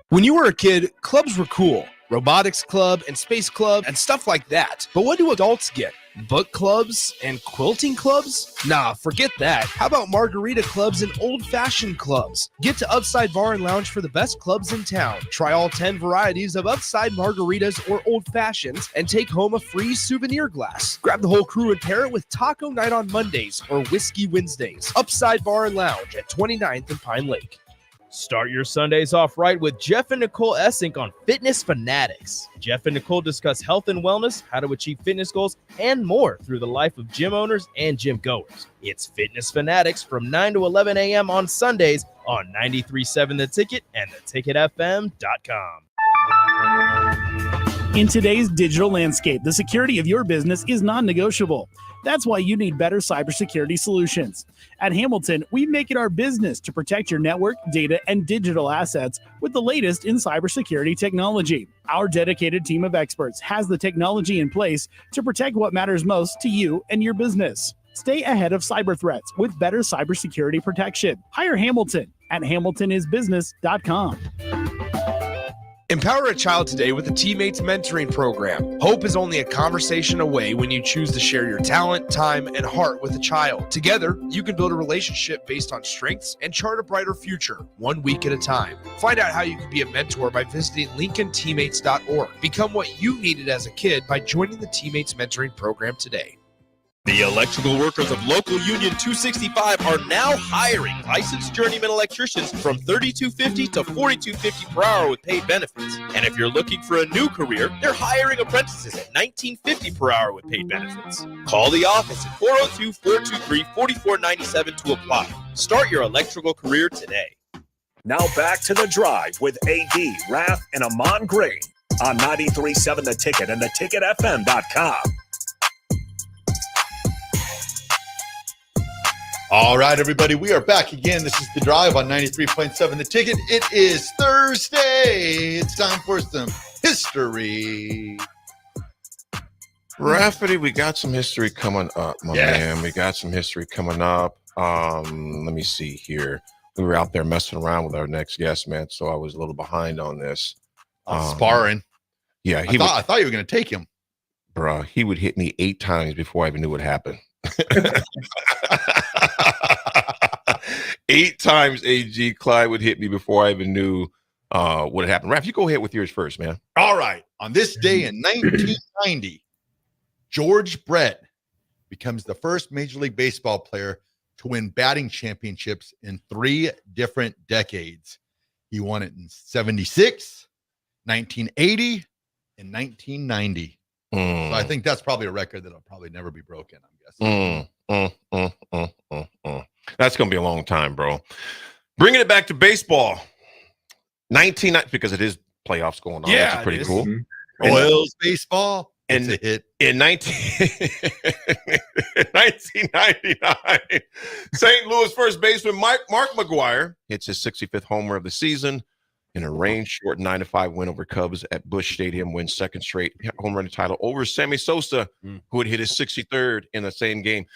When you were a kid, clubs were cool. Robotics club and space club and stuff like that. But what do adults get? Book clubs and quilting clubs? Nah, forget that. How about margarita clubs and old-fashioned clubs? Get to Upside Bar and Lounge for the best clubs in town. Try all 10 varieties of Upside margaritas or old-fashions and take home a free souvenir glass. Grab the whole crew and pair it with taco night on Mondays or whiskey Wednesdays. Upside Bar and Lounge at 29th and Pine Lake. Start your Sundays off right with Jeff and Nicole Essink on Fitness Fanatics. Jeff and Nicole discuss health and wellness, how to achieve fitness goals, and more through the life of gym owners and gym goers. It's Fitness Fanatics from 9 to 11 a.m. on Sundays on 93.7 The Ticket and theticketfm.com. In today's digital landscape, the security of your business is non-negotiable. That's why you need better cybersecurity solutions. At Hamilton, we make it our business to protect your network, data, and digital assets with the latest in cybersecurity technology. Our dedicated team of experts has the technology in place to protect what matters most to you and your business. Stay ahead of cyber threats with better cybersecurity protection. Hire Hamilton at hamiltonisbusiness.com. Empower a child today with the Teammates Mentoring Program. Hope is only a conversation away when you choose to share your talent, time, and heart with a child. Together, you can build a relationship based on strengths and chart a brighter future, 1 week at a time. Find out how you can be a mentor by visiting LincolnTeammates.org. Become what you needed as a kid by joining the Teammates Mentoring Program today. The electrical workers of Local Union 265 are now hiring licensed journeyman electricians from $32.50 to $42.50 per hour with paid benefits. And if you're looking for a new career, they're hiring apprentices at $19.50 per hour with paid benefits. Call the office at 402-423-4497 to apply. Start your electrical career today. Now back to The Drive with AD, Raff, and Ahman Green on 93.7 The Ticket and theticketfm.com. All right, everybody, we are back again. This is The Drive on 93.7 The Ticket. It is Thursday. It's time for some history. Rafferty, we got some history coming up, my man. We got some history coming up. Let me see here. We were out there messing around with our next guest, man, so I was a little behind on this. Sparring. Yeah, I thought you were going to take him. Bro, he would hit me 8 times before I even knew what happened. 8 times AG Clyde would hit me before I even knew what had happened. Raph, you go ahead with yours first, man. All right. On this day in 1990, George Brett becomes the first Major League Baseball player to win batting championships in 3 different decades. He won it in 76, 1980, and 1990. So I think that's probably a record that'll probably never be broken, I'm guessing. That's going to be a long time, bro. Bringing it back to baseball. 1990, because it is playoffs going on. Yeah, That's pretty it is. cool. Royals baseball. And It's a hit. In 1999, St. Louis first baseman Mark McGwire hits his 65th homer of the season in a rain-short 9-5 win over Cubs at Busch Stadium, wins second straight home run title over Sammy Sosa, who had hit his 63rd in the same game.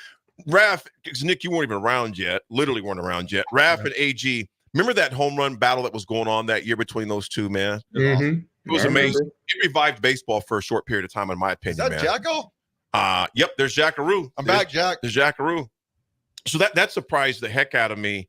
Raff, because Nick, you weren't even around yet, literally weren't around yet. Raff and AG, remember that home run battle that was going on that year between those two, man? It was amazing. It revived baseball for a short period of time, in my opinion. Is that Jacko? Yep, there's Jackaroo. I'm back, Jack. There's Jackaroo. So that surprised the heck out of me.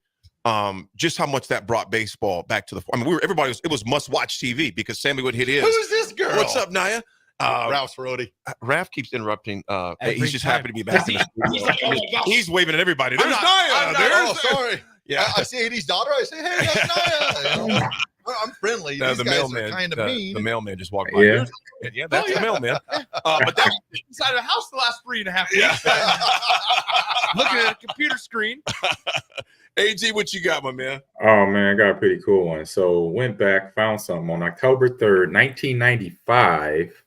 Just how much that brought baseball back to the. I mean, it was must-watch TV because Sammy would hit his. Who's this girl? What's up, Naya? Ralph's roadie. Raff keeps interrupting. Every He's just time. happy to be back. He's like, oh my gosh. He's waving at everybody. I'm There's not- Naya. sorry. Yeah. I see AD's daughter. I say, hey, that's Naya. I'm friendly. These The guys mailman, are kind of mean. the mailman just walked by. Yeah. Yeah, that's the mailman. But that, Inside the house the last 3.5 weeks. Looking at a computer screen. AG, what you got, my man? Oh man, I got a pretty cool one. So went back, found something on October 3rd, 1995.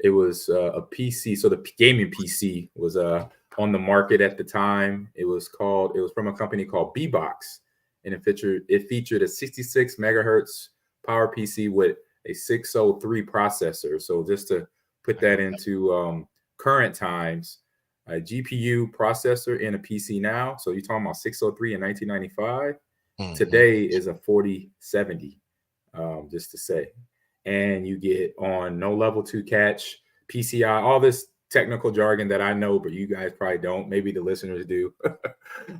It was a PC. So the gaming PC was on the market at the time. It was from a company called B-Box, and it featured a 66 megahertz power PC with a 603 processor. So just to put that into current times, a GPU processor in a PC now. So you're talking about 603 in 1995. Today is a 4070, just to say. And you get on no level 2 catch, PCI, all this technical jargon that I know, but you guys probably don't. Maybe the listeners do.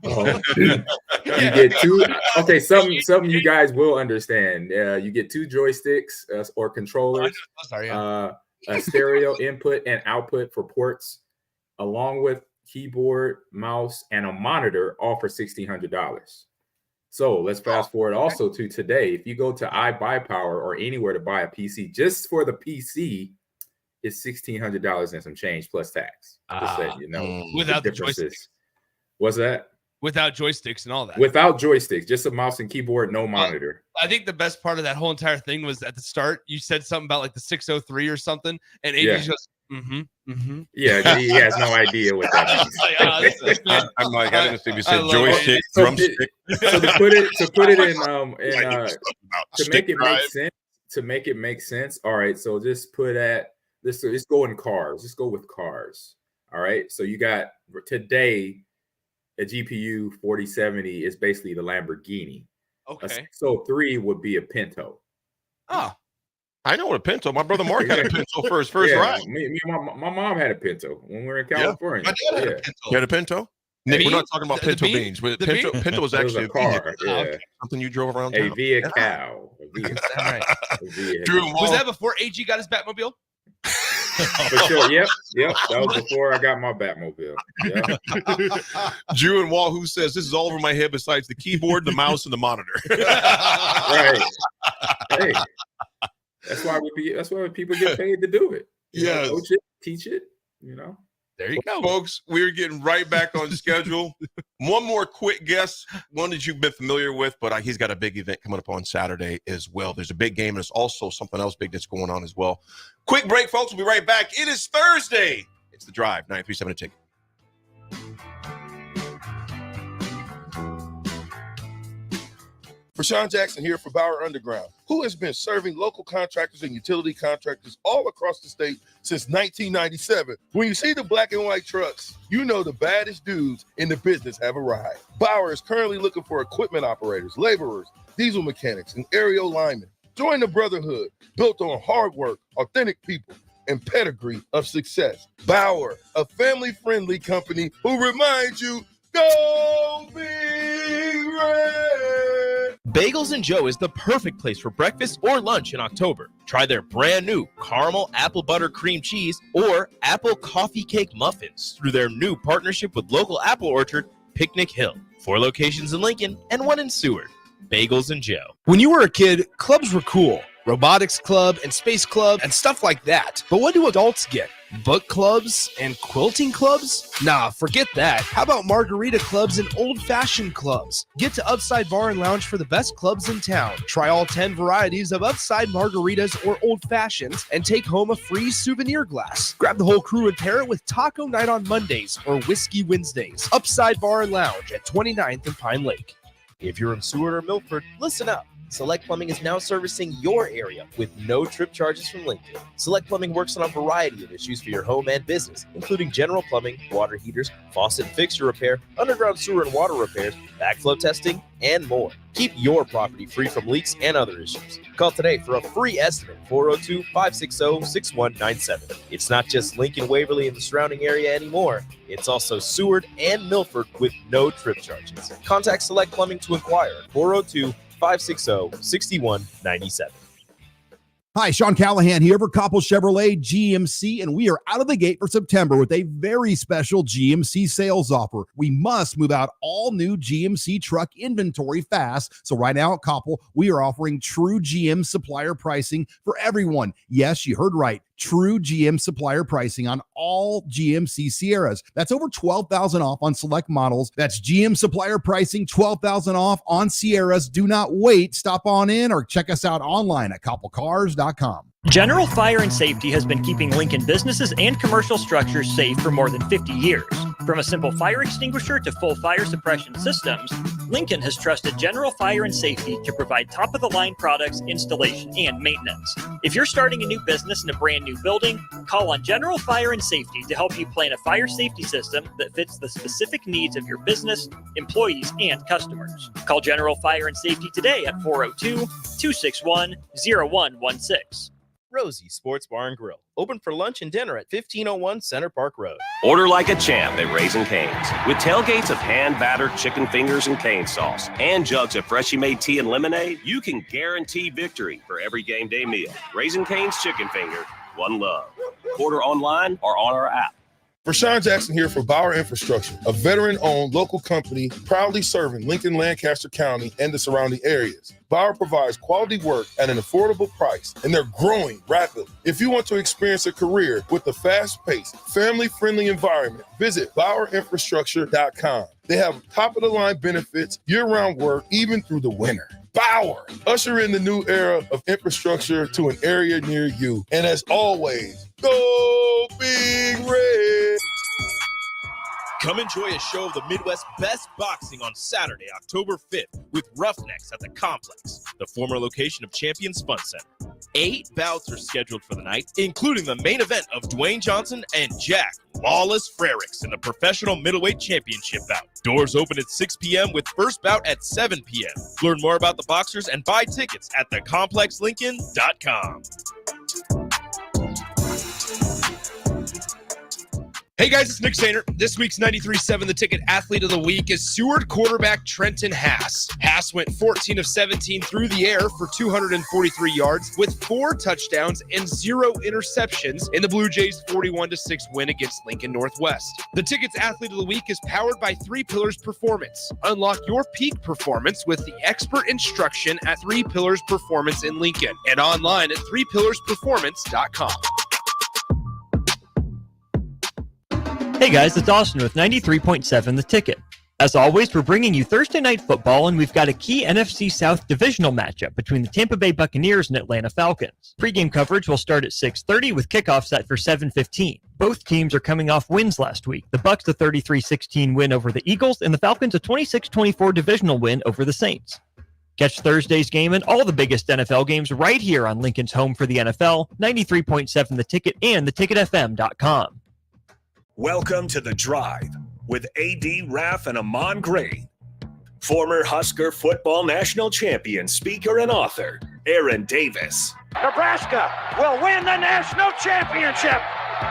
You get two. Okay, something you guys will understand. You get 2 joysticks or controllers, a stereo input and output for ports, along with keyboard, mouse, and a monitor, all for $1,600. So let's fast forward also to today. If you go to iBuyPower or anywhere to buy a PC, just for the PC, it's $1,600 and some change plus tax. Just so you know, Without the differences. joysticks. What's that? Without joysticks and all that. Without joysticks, just a mouse and keyboard, no monitor. I think the best part of that whole entire thing was at the start, you said something about like the 603 or something, and AJ Yeah. goes, Yeah, he has no idea what that means. I'm like, I didn't think you said love joystick, So drumstick. So to put it in to make it make sense. To make it make sense. All right. So just put at this. So let's go in cars. Let's go with cars. All right. So you got today a GPU 4070 is basically the Lamborghini. Okay. A 603 would be a Pinto. Oh. I know what a Pinto. My brother Mark had a Pinto first Yeah, ride. me and my mom had a Pinto when we were in California. My dad had a Pinto. You had a Pinto? Nick, we're not talking about The Pinto bean? beans. But The Pinto, bean? Pinto was It was actually a car. vehicle. Yeah. Something you drove around A town. Via Yeah. cow. A Via Right. a Via Drew cow. and Was Wall. that before AG got his Batmobile? For sure. Yep. That was before I got my Batmobile. Yeah. Drew and Wall, who says this is all over my head besides the keyboard, the mouse, and the monitor. Right. Hey. That's why people get paid to do it. You know, Yes. coach it, teach it, you know. There you go. Folks, we're getting right back on schedule. One more quick guess, one that you've been familiar with, but he's got a big event coming up on Saturday as well. There's a big game, and there's also something else big that's going on as well. Quick break, folks. We'll be right back. It is Thursday. It's The Drive, 937 a ticket. Rashawn Jackson here for Bauer Underground, who has been serving local contractors and utility contractors all across the state since 1997. When you see the black and white trucks, you know the baddest dudes in the business have arrived. Bauer is currently looking for equipment operators, laborers, diesel mechanics, and aerial linemen. Join the brotherhood built on hard work, authentic people, and pedigree of success. Bauer, a family-friendly company who reminds you, go Big Red! Bagels and Joe is the perfect place for breakfast or lunch in October. Try their brand new caramel apple butter cream cheese or apple coffee cake muffins through their new partnership with local apple orchard, Picnic Hill. 4 locations in Lincoln and 1 in Seward. Bagels and Joe. When you were a kid, clubs were cool. Robotics club and space club and stuff like that. But what do adults get? Book clubs and quilting clubs? Nah, forget that. How about margarita clubs and old-fashioned clubs? Get to Upside Bar and Lounge for the best clubs in town. Try all 10 varieties of Upside margaritas or old fashions and take home a free souvenir glass. Grab the whole crew and pair it with Taco Night on Mondays or Whiskey Wednesdays. Upside Bar and Lounge at 29th and Pine Lake. If you're in Seward or Milford, listen up. Select Plumbing is now servicing your area with no trip charges from Lincoln. Select Plumbing works on a variety of issues for your home and business, including general plumbing, water heaters, faucet and fixture repair, underground sewer and water repairs, backflow testing, and more. Keep your property free from leaks and other issues. Call today for a free estimate, 402-560-6197. It's not just Lincoln, Waverly, and the surrounding area anymore. It's also Seward and Milford with no trip charges. Contact Select Plumbing to inquire at 402-560-6197. Hi, Sean Callahan here for Coppell Chevrolet GMC, and we are out of the gate for September with a very special GMC sales offer. We must move out all new GMC truck inventory fast. So right now at Coppell, we are offering true GM supplier pricing for everyone. Yes, you heard right. True GM supplier pricing on all GMC Sierras. That's over $12,000 off on select models. That's GM supplier pricing, $12,000 off on Sierras. Do not wait. Stop on in or check us out online at koppelcars.com. General Fire and Safety has been keeping Lincoln businesses and commercial structures safe for more than 50 years. From a simple fire extinguisher to full fire suppression systems, Lincoln has trusted General Fire and Safety to provide top-of-the-line products, installation, and maintenance. If you're starting a new business in a brand new building, call on General Fire and Safety to help you plan a fire safety system that fits the specific needs of your business, employees, and customers. Call General Fire and Safety today at 402-261-0116. Rosie Sports Bar and Grill, open for lunch and dinner at 1501 Center Park Road. Order like a champ at Raising Cane's. With tailgates of hand-battered chicken fingers and cane sauce and jugs of freshly made tea and lemonade, you can guarantee victory for every game day meal. Raising Cane's Chicken Finger, one love. Order online or on our app. Rashawn Jackson here for Bauer Infrastructure, a veteran-owned local company proudly serving Lincoln, Lancaster County, and the surrounding areas. Bauer provides quality work at an affordable price, and they're growing rapidly. If you want to experience a career with a fast-paced, family-friendly environment, visit BauerInfrastructure.com. They have top-of-the-line benefits, year-round work, even through the winter. Bauer, usher in the new era of infrastructure to an area near you. And as always, go Big Red! Come enjoy a show of the Midwest Best Boxing on Saturday, October 5th with Roughnecks at the Complex, the former location of Champions Fun Center. 8 bouts are scheduled for the night, including the main event of Dwayne Johnson and Jack Lawless Frericks in the Professional Middleweight Championship bout. Doors open at 6 p.m. with first bout at 7 p.m. Learn more about the boxers and buy tickets at thecomplexlincoln.com. Hey guys, it's Nick Sainer. This week's 93.7 The Ticket Athlete of the Week is Seward quarterback Trenton Haas. Haas went 14 of 17 through the air for 243 yards with 4 touchdowns and 0 interceptions in the Blue Jays' 41-6 win against Lincoln Northwest. The Ticket's Athlete of the Week is powered by 3 Pillars Performance. Unlock your peak performance with the expert instruction at 3 Pillars Performance in Lincoln and online at 3pillarsperformance.com. Hey guys, it's Austin with 93.7 The Ticket. As always, we're bringing you Thursday Night Football, and we've got a key NFC South divisional matchup between the Tampa Bay Buccaneers and Atlanta Falcons. Pre-game coverage will start at 6:30 with kickoff set for 7:15. Both teams are coming off wins last week. The Bucs a 33-16 win over the Eagles, and the Falcons a 26-24 divisional win over the Saints. Catch Thursday's game and all the biggest NFL games right here on Lincoln's home for the NFL, 93.7 The Ticket and theticketfm.com. Welcome to The Drive with A.D. Raff and Ahman Gray. Former Husker football national champion, speaker, and author, Aaron Davis. Nebraska will win the national championship.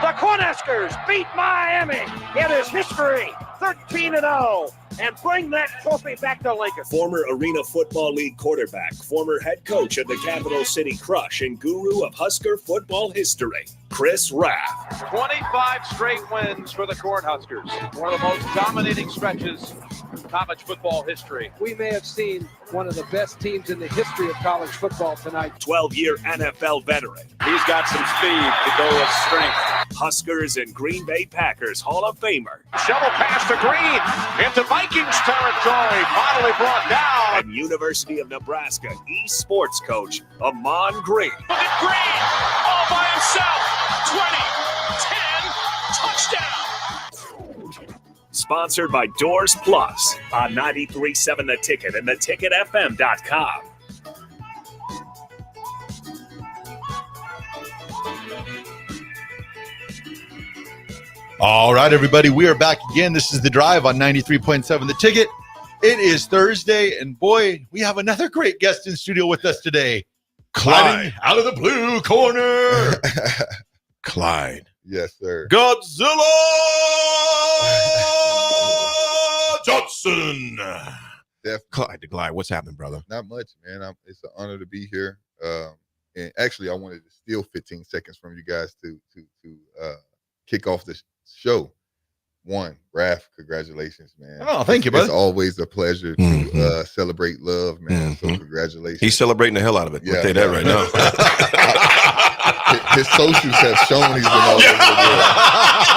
The Cornhuskers beat Miami. It is history, 13-0, and bring that trophy back to Lincoln. Former Arena Football League quarterback, former head coach of the Capital City Crush, and guru of Husker football history, Chris Raff. 25 straight wins for the Cornhuskers. One of the most dominating stretches in college football history. We may have seen one of the best teams in the history of college football tonight. 12-year NFL veteran. He's got some speed to go with strength. Huskers and Green Bay Packers Hall of Famer. Shovel pass to Green into Vikings territory. Finally brought down. And University of Nebraska eSports coach Ahman Green. Look at Green all by himself. 20, 10, touchdown. Sponsored by Doors Plus on 93.7 The Ticket and theticketfm.com. All right, everybody, we are back again. This is The Drive on 93.7 The Ticket. It is Thursday, and boy, we have another great guest in studio with us today. Clyde. Out of the blue corner. Clyde. Yes, sir. Godzilla Johnson. Clyde the Glide. What's happening, brother? Not much, man. It's an honor to be here. And actually, I wanted to steal 15 seconds from you guys to kick off the show. One, Raff, congratulations, man. Oh, thank you, buddy. It's always a pleasure to celebrate love, man. So congratulations. He's celebrating the hell out of it. Yeah, I'll tell you that right now. His socials have shown he's been all over the world.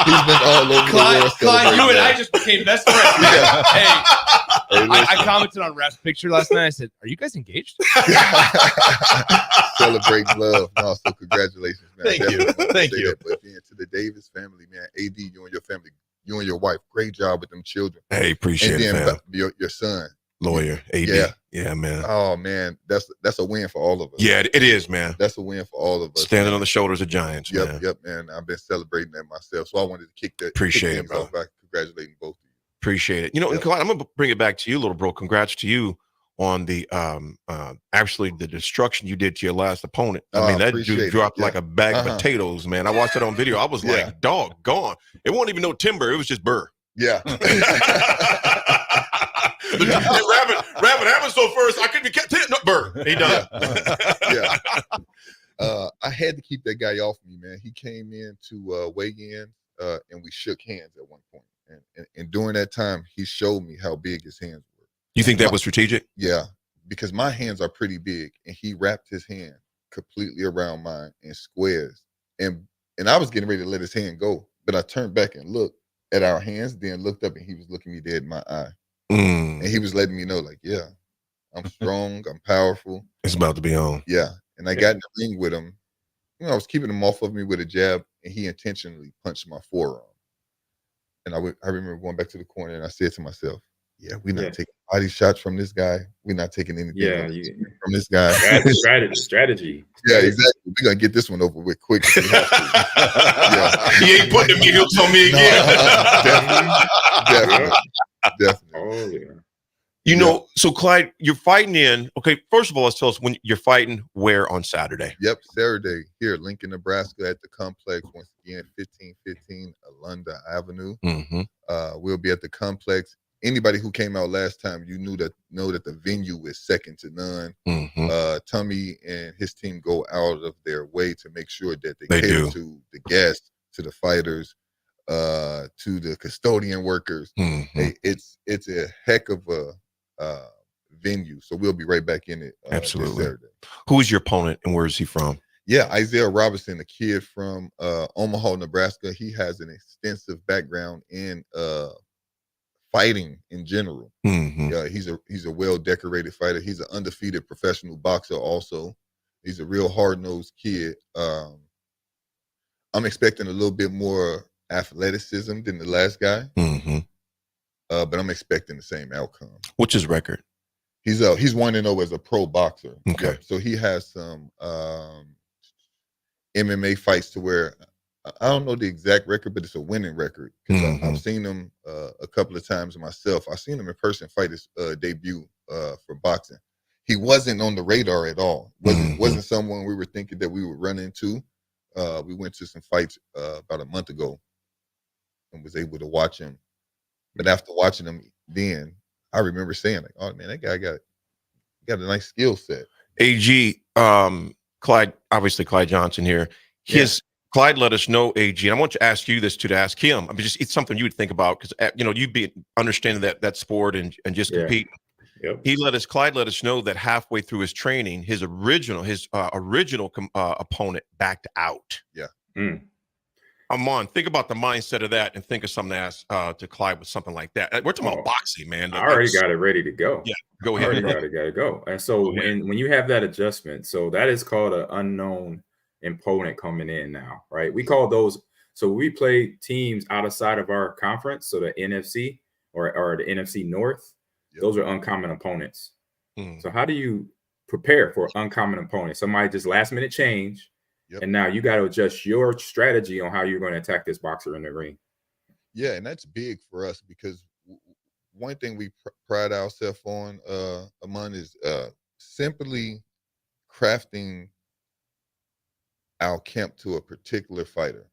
He's been all over the world. Clyde, you and I just became best friends. Yeah. Hey, Hey, I commented on Raph's picture last night. I said, "Are you guys engaged?" Celebrate love. No, so congratulations, man. Thank you. Thank you. But then to the Davis family, man, AD, you and your family, you and your wife, great job with them children. Hey, appreciate it, man. Your son, lawyer, AD. Yeah, man. Oh man, that's a win for all of us. Yeah, it is, man. That's a win for all of us. Standing on the shoulders of giants, man. Yep, man. I've been celebrating that myself, so I wanted to kick Appreciate it, bro. by congratulating both of you. Appreciate it. You know, and Clyde, I'm gonna bring it back to you, little bro. Congrats to you on the actually the destruction you did to your last opponent. I mean, that dude dropped like a bag of potatoes, man. I watched that on video. I was like, doggone. It wasn't even no timber, it was just burr. Yeah. Rabbit happened so first, I couldn't get it. No, burr. He done. Yeah. I had to keep that guy off me, man. He came in to weigh in, and we shook hands at one point. And during that time, he showed me how big his hands were. You think that was strategic? Yeah, because my hands are pretty big, and he wrapped his hand completely around mine in squares. And I was getting ready to let his hand go, but I turned back and looked at our hands, then looked up, and he was looking me dead in my eye. And he was letting me know, like, yeah, I'm strong, I'm powerful. It's about to be on. Yeah, and I got in the ring with him. You know, I was keeping him off of me with a jab, and he intentionally punched my forearm. And I remember going back to the corner, and I said to myself, yeah, we're not taking body shots from this guy. We're not taking anything from this guy. Strategy. Yeah, exactly. We're going to get this one over with quick. If we have to. Yeah. He ain't putting them heels on me again. Definitely. Oh, yeah. You know, so Clyde, you're fighting in. Okay, first of all, let's tell us when you're fighting where on Saturday. Yep, Saturday here, Lincoln, Nebraska, at the complex. Once again, 1515 Alunda Avenue. We'll be at the complex. Anybody who came out last time, you know that the venue is second to none. Tommy and his team go out of their way to make sure that they cater to the guests, to the fighters, to the custodian workers. It's a heck of a venue, so we'll be right back in it. Absolutely. This Saturday. Who is your opponent and where is he from? Yeah, Isaiah Robinson, a kid from Omaha, Nebraska. He has an extensive background in fighting in general. He's a well-decorated fighter. He's an undefeated professional boxer also. He's a real hard-nosed kid. I'm expecting a little bit more athleticism than the last guy. But I'm expecting the same outcome. What's his record? He's 1-0 as a pro boxer. Okay. Yeah, so he has some MMA fights to where I don't know the exact record, but it's a winning record. I've seen him a couple of times myself. I've seen him in person fight his debut for boxing. He wasn't on the radar at all. Wasn't someone we were thinking that we would run into. We went to some fights about a month ago and was able to watch him. But after watching him, then I remember saying, like, "Oh man, that guy got a nice skill set." AG, Clyde Johnson here. Clyde let us know, AG, and I want to ask you this too, to ask him. I mean, just it's something you would think about because you'd be understanding that sport and just compete. Yep. Clyde let us know that halfway through his training, his original opponent backed out. Yeah. Ahman, think about the mindset of that and think of something to ask to Clyde with something like that. We're talking about boxing, man. I already got it ready to go. Yeah, go ahead. I already got to go. And so when you have that adjustment, so that is called an unknown opponent coming in now, right? We call those. So we play teams outside of our conference, so the NFC or the NFC North. Those are uncommon opponents. So how do you prepare for uncommon opponents? Somebody just last minute change. And now you got to adjust your strategy on how you're going to attack this boxer in the ring. Yeah, and that's big for us because one thing we pride ourselves on, Ahman, is simply crafting our camp to a particular fighter.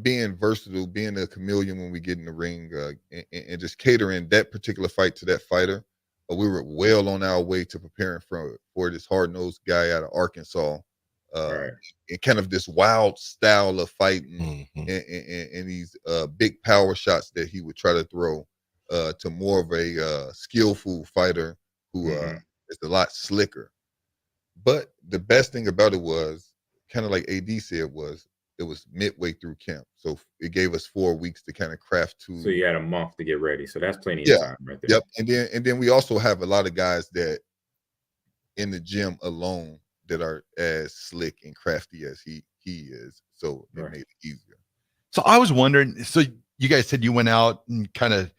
Being versatile, being a chameleon when we get in the ring, and just catering that particular fight to that fighter. We were well on our way to preparing for this hard-nosed guy out of Arkansas. And kind of this wild style of fighting and these big power shots that he would try to throw to more of a skillful fighter who is a lot slicker. But the best thing about it was, kind of like AD said, it was midway through camp. So it gave us 4 weeks to kind of craft to. So you had a month to get ready. So that's plenty of time right there. Yep. And then we also have a lot of guys that in the gym alone that are as slick and crafty as he is. So it made it easier. So I was wondering, so you guys said you went out and kind of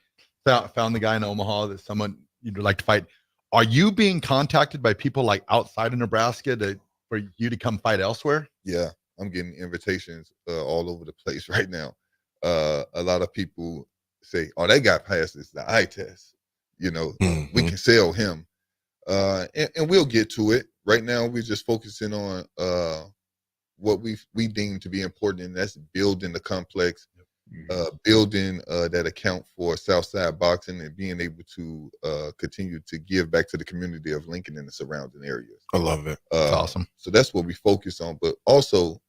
found the guy in Omaha that someone you'd like to fight. Are you being contacted by people like outside of Nebraska for you to come fight elsewhere? Yeah, I'm getting invitations all over the place right now. A lot of people say, oh, that guy passes the eye test. We can sell him. And we'll get to it. Right now, we're just focusing on what we deem to be important, and that's building the complex, building that account for Southside boxing, and being able to continue to give back to the community of Lincoln and the surrounding areas. I love it. That's awesome. So that's what we focus on. But also,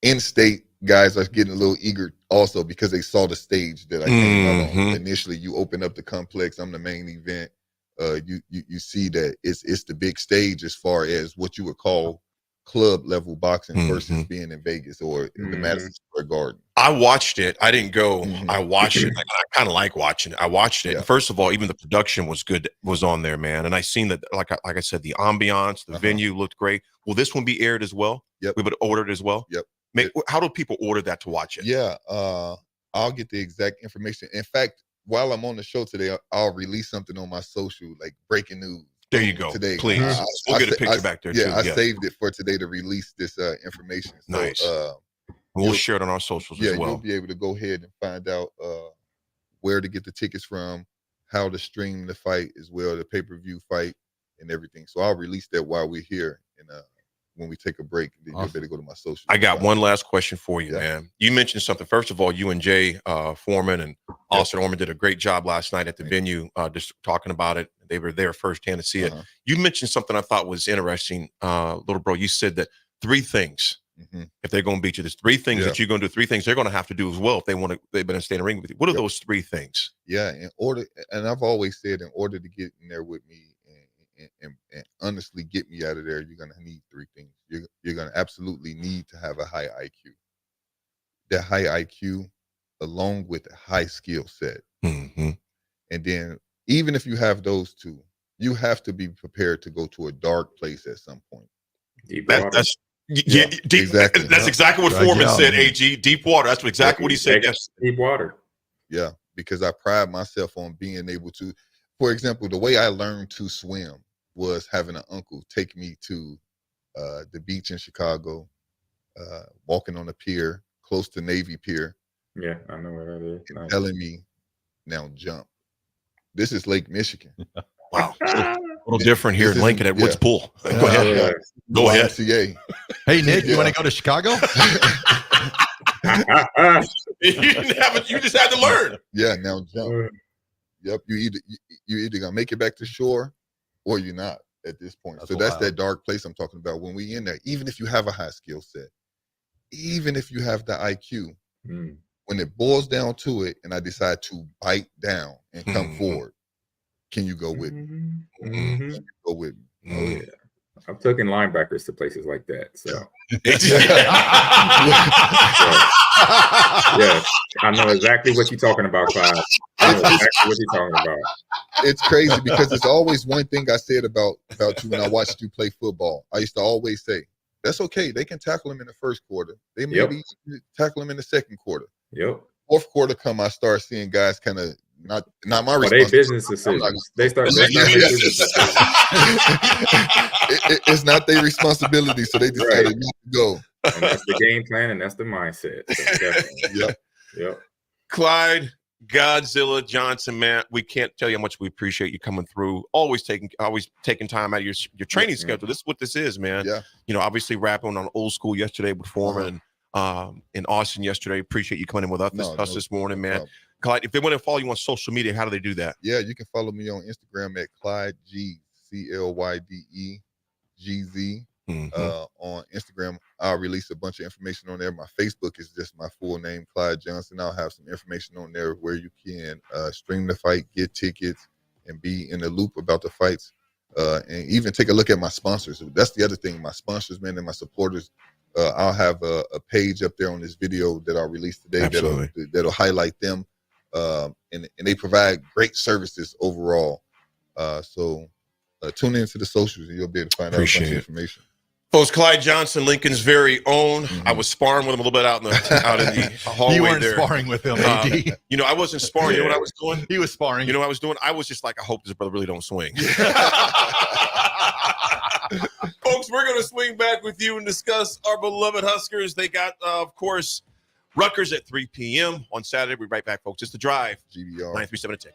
in-state guys are getting a little eager also because they saw the stage that I came out on. Initially, you open up the complex. I'm the main event. You see that it's the big stage as far as what you would call club level boxing versus being in Vegas or in the Madison Square Garden. I watched it. I didn't go. I watched it. I kind of like watching it. I watched it. Yeah. And first of all, even the production was good. Was on there, man. And I seen that. Like I said, the ambiance, the venue looked great. Will this one be aired as well? Yep. We would order it as well. Yep. How do people order that to watch it? Yeah. I'll get the exact information. In fact, while I'm on the show today, I'll release something on my social, like breaking news. There you go. Today, please. We'll get a picture back there too. Yeah, I saved it for today to release this information. So, nice. We'll share it on our socials as well. You'll be able to go ahead and find out where to get the tickets from, how to stream the fight as well, the pay-per-view fight, and everything. So I'll release that while we're here, and when we take a break, then you'll better go to my social. I got one last question for you, man. You mentioned something. First of all, you and Jay Foreman and Austin Orman did a great job last night at the venue, just talking about it. They were there firsthand to see it. You mentioned something I thought was interesting, little bro. You said that 3 things, if they're going to beat you, there's 3 things that you're going to do. 3 things they're going to have to do as well if they're going to stay in the ring with you. What are those 3 things? Yeah, and I've always said, in order to get in there with me and honestly get me out of there, you're going to need 3 things. You're going to absolutely need to have a high IQ. That high IQ, along with a high skill set. And then, even if you have those 2, you have to be prepared to go to a dark place at some point. Deep exactly. That's exactly what Foreman said. AG, deep water. That's exactly what he said. Yes, deep water. Yeah, because I pride myself on being able to. For example, the way I learned to swim was having an uncle take me to the beach in Chicago, walking on a pier close to Navy Pier. Yeah, I know where that is. And telling me, now jump. This is Lake Michigan. Wow. A little different here in Lincoln at Woods Pool. Go ahead. Go ahead. Hey, Nick, you want to go to Chicago? You just had to learn. Yeah, now jump. Yep, you either gonna make it back to shore or you're not. at this point. That's So that's wild. that dark place I'm talking about. When we in there, even if you have a high skill set, even if you have the IQ, when it boils down to it, and I decide to bite down and come forward, can you go with me? Can you go with me? Oh yeah, I've taken linebackers to places like that. So yes, I know exactly what you're talking about, Clyde. I know exactly what you're talking about. It's crazy because it's always one thing I said about you when I watched you play football. I used to always say, that's okay. They can tackle him in the first quarter. They maybe tackle him in the second quarter. Yep. Fourth quarter come, I start seeing guys kind of not my responsibility. They business decisions. They start making business decisions. It's not their responsibility, so they just gotta go. And that's the game plan, and that's the mindset. So Yep. Clyde, Godzilla Johnson, man, we can't tell you how much we appreciate you coming through. Always taking time out of your training schedule. This is what this is, man. Yeah. You know, obviously rapping on Old School yesterday with Foreman in Austin yesterday. Appreciate you coming in with us this morning, man. problem. Clyde, if they want to follow you on social media, how do they do that? Yeah, you can follow me on Instagram at Clyde G CLYDE GZ. On Instagram, I'll release a bunch of information on there. My Facebook is just my full name, Clyde Johnson. I'll have some information on there where you can stream the fight, get tickets, and be in the loop about the fights. And even take a look at my sponsors. That's the other thing. My sponsors, man, and my supporters. I'll have a page up there on this video that I'll release today that'll highlight them. And they provide great services overall. So tune into the socials and you'll be able to find out a bunch of information. Folks, Clyde Johnson, Lincoln's very own. I was sparring with him a little bit out in the hallway. You weren't there. sparring with him, AD. You know, I wasn't sparring. You know what I was doing? He was sparring. You know what I was doing? I was just like, I hope this brother really don't swing. Folks, we're going to swing back with you and discuss our beloved Huskers. They got, of course, Rutgers at 3 p.m. on Saturday. We'll be right back, folks. It's The Drive. GBR. 937 a tick.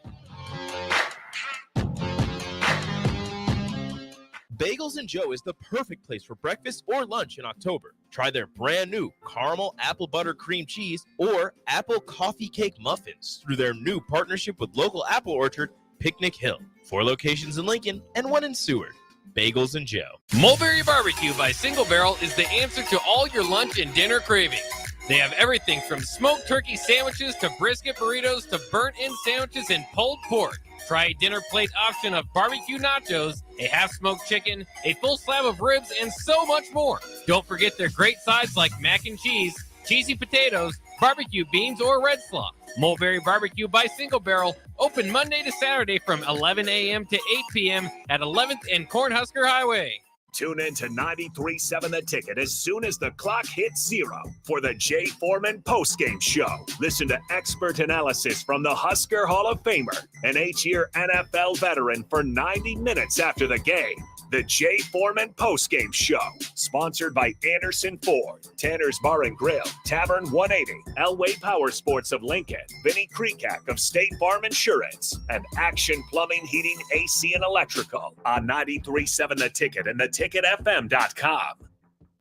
Bagels and Joe is the perfect place for breakfast or lunch in October. Try their brand new caramel apple butter cream cheese or apple coffee cake muffins through their new partnership with local apple orchard, Picnic Hill. 4 locations in Lincoln and 1 in Seward. Bagels and Joe. Mulberry Barbecue by Single Barrel is the answer to all your lunch and dinner cravings. They have everything from smoked turkey sandwiches to brisket burritos to burnt-in sandwiches and pulled pork. Try a dinner plate option of barbecue nachos, a half-smoked chicken, a full slab of ribs, and so much more. Don't forget their great sides like mac and cheese, cheesy potatoes, barbecue beans, or red slaw. Mulberry Barbecue by Single Barrel, open Monday to Saturday from 11 a.m. to 8 p.m. at 11th and Cornhusker Highway. Tune in to 93.7 The Ticket as soon as the clock hits 0 for the Jay Foreman postgame show. Listen to expert analysis from the Husker Hall of Famer, an 8-year NFL veteran for 90 minutes after the game. The Jay Foreman postgame show, sponsored by Anderson Ford, Tanner's Bar and Grill, Tavern 180, Elway Power Sports of Lincoln, Vinnie Kreekak of State Farm Insurance, and Action Plumbing, Heating, AC, and Electrical on 93.7 The Ticket and theticketfm.com.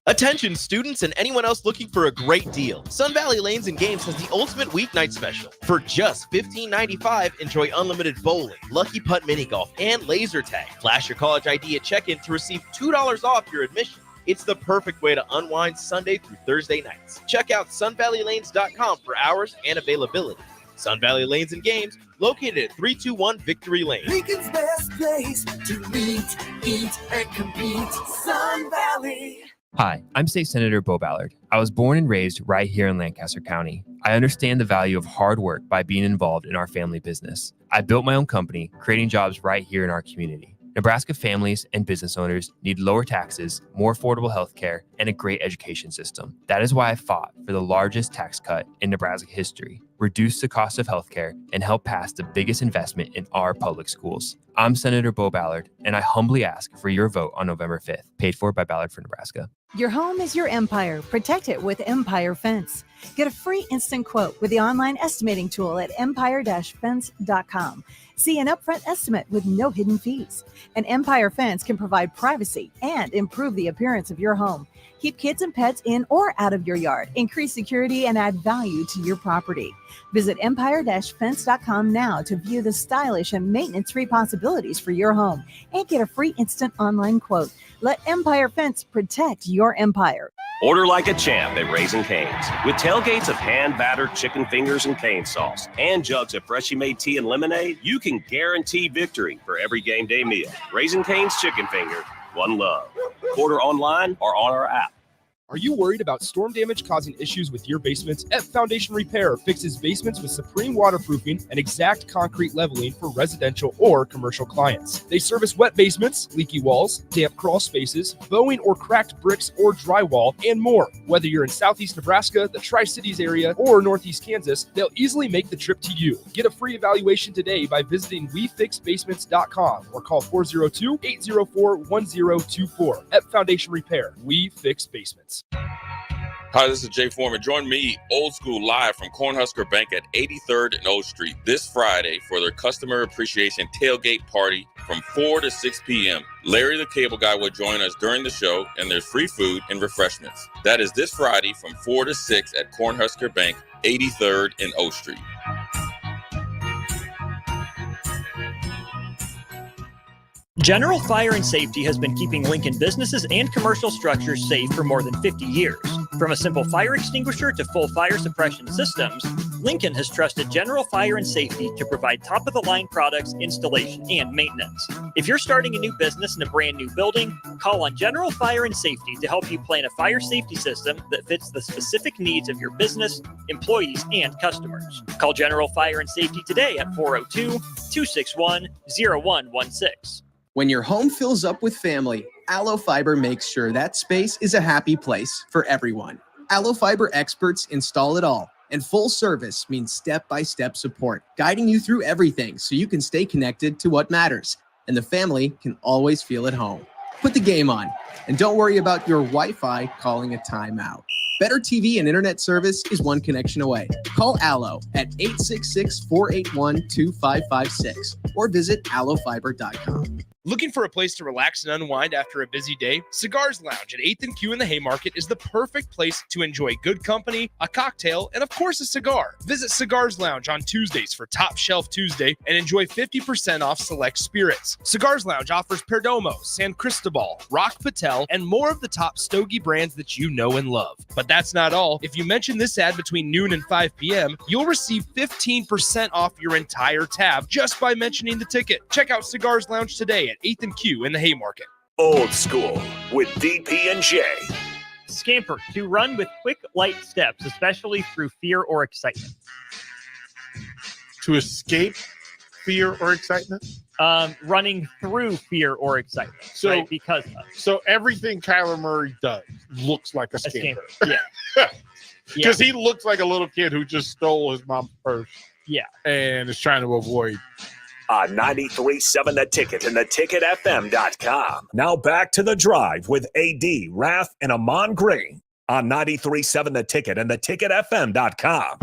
Attention students and anyone else looking for a great deal. Sun Valley Lanes and Games has the ultimate weeknight special. For just $15.95, enjoy unlimited bowling, lucky putt mini golf, and laser tag. Flash your college ID at check-in to receive $2 off your admission. It's the perfect way to unwind Sunday through Thursday nights. Check out sunvalleylanes.com for hours and availability. Sun Valley Lanes and Games, located at 321 Victory Lane. Lincoln's best place to meet, eat, and compete. Sun Valley. Hi, I'm State Senator Bo Ballard. I was born and raised right here in Lancaster County. I understand the value of hard work by being involved in our family business. I built my own company, creating jobs right here in our community. Nebraska families and business owners need lower taxes, more affordable health care, and a great education system. That is why I fought for the largest tax cut in Nebraska history, reduce the cost of healthcare, and help pass the biggest investment in our public schools. I'm Senator Bo Ballard, and I humbly ask for your vote on November 5th, paid for by Ballard for Nebraska. Your home is your empire. Protect it with Empire Fence. Get a free instant quote with the online estimating tool at empire-fence.com. See an upfront estimate with no hidden fees. An Empire Fence can provide privacy and improve the appearance of your home. Keep kids and pets in or out of your yard. Increase security and add value to your property. Visit empire-fence.com now to view the stylish and maintenance-free possibilities for your home and get a free instant online quote. Let Empire Fence protect your empire. Order like a champ at Raising Cane's. With tailgates of hand-battered chicken fingers and cane sauce and jugs of freshly made tea and lemonade, you can guarantee victory for every game day meal. Raising Cane's Chicken Finger, one love. Order online or on our app. Are you worried about storm damage causing issues with your basements? F Foundation Repair fixes basements with supreme waterproofing and exact concrete leveling for residential or commercial clients. They service wet basements, leaky walls, damp crawl spaces, bowing or cracked bricks or drywall, and more. Whether you're in Southeast Nebraska, the Tri-Cities area, or Northeast Kansas, they'll easily make the trip to you. Get a free evaluation today by visiting WeFixBasements.com or call 402-804-1024. F Foundation Repair. We fix basements. Hi, this is Jay Foreman. Join me, Old School, live from Cornhusker Bank at 83rd and O Street this Friday for their Customer Appreciation Tailgate Party from 4 to 6 p.m. Larry the Cable Guy will join us during the show, and there's free food and refreshments. That is this Friday from 4 to 6 at Cornhusker Bank, 83rd and O Street. General Fire and Safety has been keeping Lincoln businesses and commercial structures safe for more than 50 years. From a simple fire extinguisher to full fire suppression systems, Lincoln has trusted General Fire and Safety to provide top-of-the-line products, installation, and maintenance. If you're starting a new business in a brand new building, call on General Fire and Safety to help you plan a fire safety system that fits the specific needs of your business, employees, and customers. Call General Fire and Safety today at 402-261-0116. When your home fills up with family, Allo Fiber makes sure that space is a happy place for everyone. Allo Fiber experts install it all, and full service means step-by-step support, guiding you through everything so you can stay connected to what matters, and the family can always feel at home. Put the game on, and don't worry about your Wi-Fi calling a timeout. Better TV and internet service is one connection away. Call Allo at 866-481-2556 or visit allofiber.com. Looking for a place to relax and unwind after a busy day? Cigars Lounge at 8th and Q in the Haymarket is the perfect place to enjoy good company, a cocktail, and of course a cigar. Visit Cigars Lounge on Tuesdays for Top Shelf Tuesday and enjoy 50% off select spirits. Cigars Lounge offers Perdomo, San Cristobal, Rock Patel, and more of the top stogie brands that you know and love. But that's not all. If you mention this ad between noon and 5 p.m., you'll receive 15% off your entire tab just by mentioning the ticket. Check out Cigars Lounge today at 8th and Q in the Haymarket. Old School with DP and J. Scamper, to run with quick, light steps, especially through fear or excitement. To escape fear or excitement? Running through fear or excitement. So, right? Because of. So everything Kyler Murray does looks like a scamper. Yeah. Because he looks like a little kid who just stole his mom's purse. Yeah. And is trying to avoid. On 93.7 The Ticket and theticketfm.com. Now back to The Drive with AD, Raff, and Ahman Green on 93.7 The Ticket and theticketfm.com.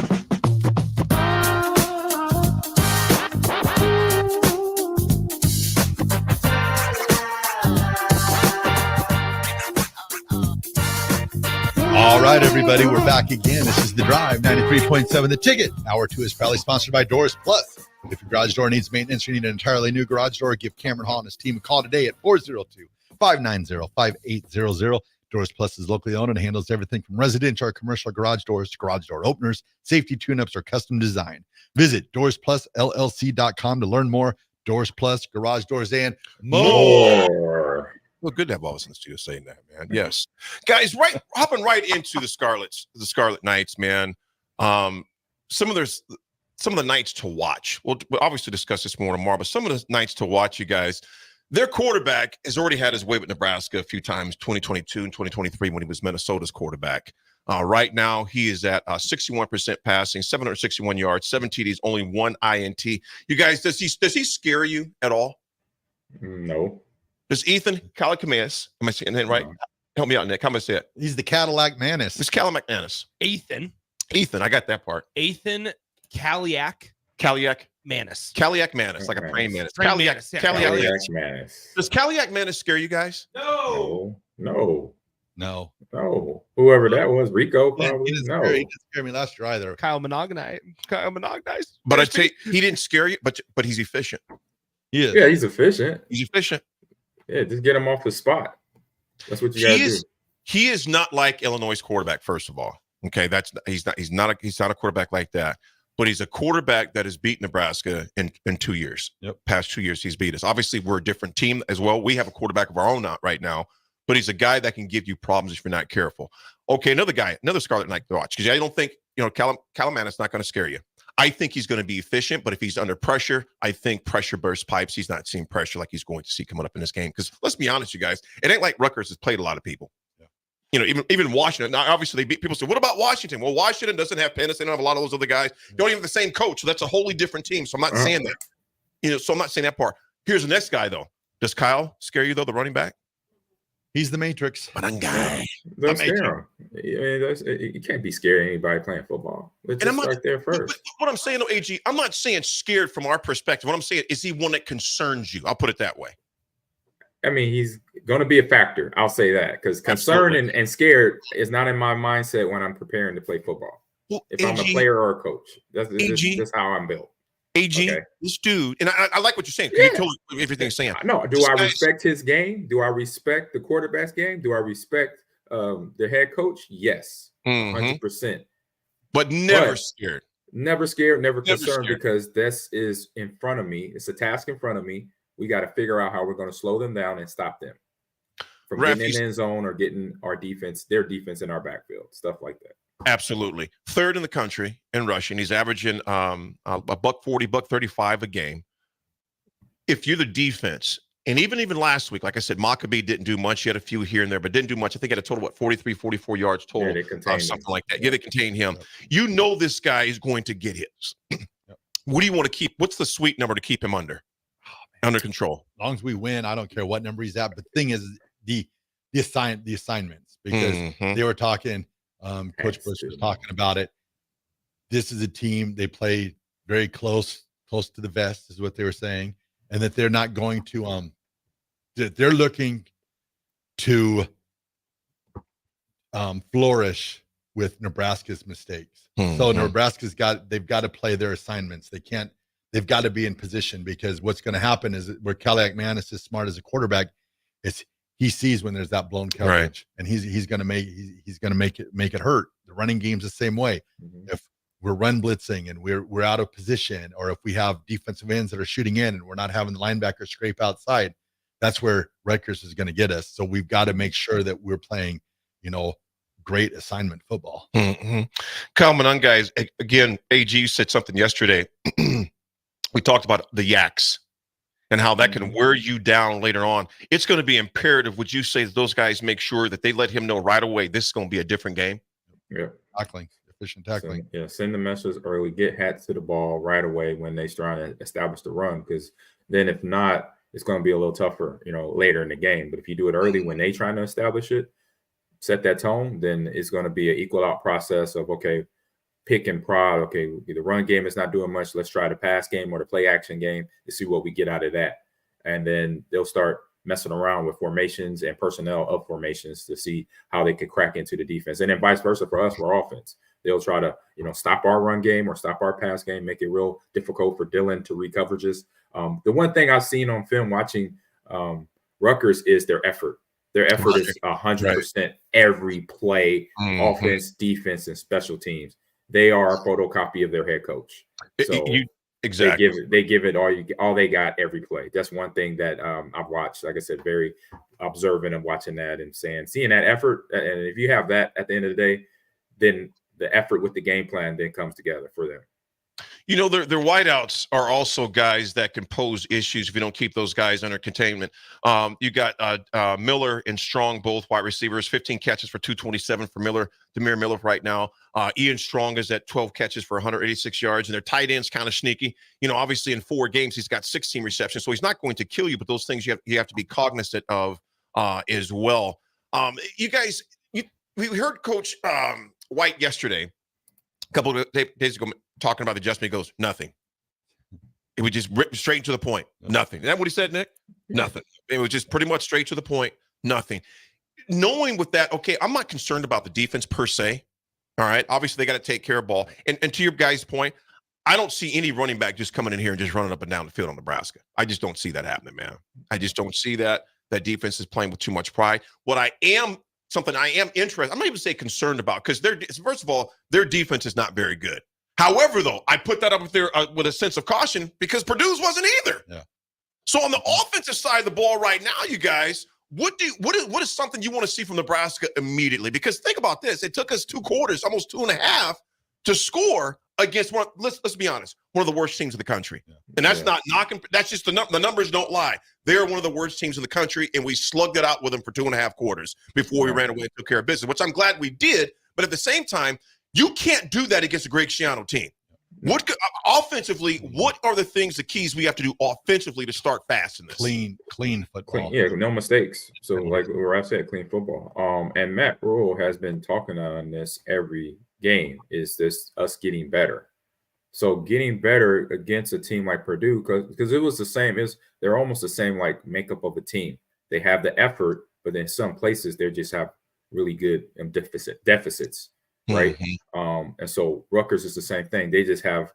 All right, everybody, we're back again. This is The Drive, 93.7 The Ticket. Hour 2 is proudly sponsored by Doors Plus. If your garage door needs maintenance or you need an entirely new garage door, give Cameron Hall and his team a call today at 402-590-5800. Doors Plus is locally owned and handles everything from residential or commercial garage doors to garage door openers, safety tune-ups, or custom design. Visit DoorsPlusLLC.com to learn more. Doors Plus, garage doors, and more. Well, good to have all of us in the studio saying that, man. Yes. Guys, hopping right into the Scarlet Knights, man. Some of the nights to watch. We'll obviously discuss this more tomorrow, but some of the nights to watch, you guys. Their quarterback has already had his way with Nebraska a few times, 2022 and 2023 when he was Minnesota's quarterback. Right now, he is at 61% passing, 761 yards, 7 TDs, only 1 INT. You guys, does he scare you at all? No. Does Ethan Kaliakmanis, am I saying that right? Help me out, Nick. How am I say it? He's the Cadillac Manis. It's Kaliakmanis. Ethan, I got that part. Ethan Kaliak Manis. Kaliak Manis, like a praying mantis. Kaliak Manis. Does Kaliak Manis scare you guys? No. No. Oh, whoever that was, Rico probably. He didn't No. scare me last year either. Kyle Monognice. But I'd say he didn't scare you, but he's efficient. He is. Yeah, he's efficient. He's efficient. Yeah, just get him off the spot. That's what you got to do. He is not like Illinois' quarterback. First of all, okay, he's not a quarterback like that. But he's a quarterback that has beat Nebraska in 2 years. Yep. Past 2 years, he's beat us. Obviously, we're a different team as well. We have a quarterback of our own right now, but he's a guy that can give you problems if you're not careful. Okay, another Scarlet Knight to watch, because I don't think Calaman is not going to scare you. I think he's going to be efficient, but if he's under pressure, I think pressure bursts pipes. He's not seeing pressure like he's going to see coming up in this game. Because let's be honest, you guys, it ain't like Rutgers has played a lot of people. Even Washington. Now, obviously, people say, what about Washington? Well, Washington doesn't have Pennis. They don't have a lot of those other guys. They don't even have the same coach. So that's a wholly different team. So I'm not saying that. So I'm not saying that part. Here's the next guy, though. Does Kyle scare you, though, the running back? He's the Matrix. But I'm guy. Don't scare him. You can't be scared of anybody playing football. Let's just start there first. But what I'm saying, though, AG, I'm not saying scared from our perspective. What I'm saying is he one that concerns you. I'll put it that way. I mean, he's going to be a factor. I'll say that, because concern and scared is not in my mindset when I'm preparing to play football. Well, if I'm a player or a coach, that's how I'm built. AG, this dude, and I like what you're saying. You told everything you're saying. No, do I respect his game? Do I respect the quarterback's game? Do I respect the head coach? Yes, 100%. But never scared. Never scared, never concerned, because this is in front of me. It's a task in front of me. We got to figure out how we're going to slow them down and stop them from getting in the end zone or getting their defense in our backfield, stuff like that. Absolutely. Third in the country in rushing. He's averaging $140, $135 a game. If you're the defense, and even last week, like I said, Maccabee didn't do much. He had a few here and there, but didn't do much. I think he had a total of 43, 44 yards total, something like that. Yeah, they contain him. You know this guy is going to get his. What do you want to keep? What's the sweet number to keep him under control? As long as we win, I don't care what number he's at. But the thing is, the assignments, because they were talking. Coach Bush was talking about it. This is a team, they play very close to the vest, is what they were saying, and that they're not going to they're looking to flourish with Nebraska's mistakes. So they've got to play their assignments. They've got to be in position, because what's going to happen is where Cali McMahon is as smart as a quarterback, he sees when there's that blown coverage, and he's going to make it hurt. The running game's the same way. If we're run blitzing and we're out of position, or if we have defensive ends that are shooting in and we're not having the linebacker scrape outside, that's where Rutgers is going to get us. So we've got to make sure that we're playing, great assignment football. Coming on, guys. Again, AG said something yesterday. We talked about the yaks and how that can wear you down later on. It's going to be imperative, would you say, that those guys make sure that they let him know right away this is going to be a different game? Yeah. Tackling, efficient tackling. Send the message early, get hats to the ball right away when they're trying to establish the run, because then if not, it's going to be a little tougher, later in the game. But if you do it early when they trying to establish it, set that tone, then it's going to be an equal out process of, okay, pick and prod. Okay, the run game is not doing much. Let's try the pass game or the play action game to see what we get out of that. And then they'll start messing around with formations and personnel of formations to see how they could crack into the defense. And then vice versa for us, for offense. They'll try to, stop our run game or stop our pass game, make it real difficult for Dylan to read coverages. The one thing I've seen on film watching Rutgers is their effort. Their effort is 100% every play, offense, defense, and special teams. They are a photocopy of their head coach. So exactly. They give it all they got every play. That's one thing that I've watched. Like I said, very observant of watching that and seeing that effort. And if you have that at the end of the day, then the effort with the game plan then comes together for them. Their wideouts are also guys that can pose issues if you don't keep those guys under containment. You got Miller and Strong, both wide receivers, 15 catches for 227 for Miller, Demir Miller right now. Ian Strong is at 12 catches for 186 yards, and their tight end's kind of sneaky. Obviously in 4 games, he's got 16 receptions, so he's not going to kill you, but those things you have to be cognizant of as well. You guys, we heard Coach White yesterday, a couple of days ago, talking about the adjustment. He goes, nothing. It was just straight to the point. Nothing. Is that what he said, Nick? Nothing. It was just pretty much straight to the point. Nothing. knowing with that, okay, I'm not concerned about the defense per se. All right. Obviously, they got to take care of ball. And to your guys' point, I don't see any running back just coming in here and just running up and down the field on Nebraska. I just don't see that happening, man. I just don't see that. That defense is playing with too much pride. Something I am interested, I'm not even say concerned about, because first of all, their defense is not very good. However, though, I put that up there with a sense of caution because Purdue's wasn't either. Yeah. So on the offensive side of the ball right now, you guys, what is something you want to see from Nebraska immediately? Because think about this. It took us 2 quarters, almost 2.5, to score against let's be honest, one of the worst teams in the country. Yeah. And that's not knocking. That's just the numbers don't lie. They're one of the worst teams in the country, and we slugged it out with them for 2.5 quarters before we ran away and took care of business, which I'm glad we did. But at the same time, you can't do that against a Greg Schiano team. Offensively, what are the keys we have to do offensively to start fast in this? Clean football. No mistakes. So like Raff said, clean football. And Matt Rule has been talking on this every game, is this us getting better. So getting better against a team like Purdue, because it was the same, they're almost the same like makeup of a team. They have the effort, but in some places they just have really good deficits. Right. Mm-hmm. And so Rutgers is the same thing. They just have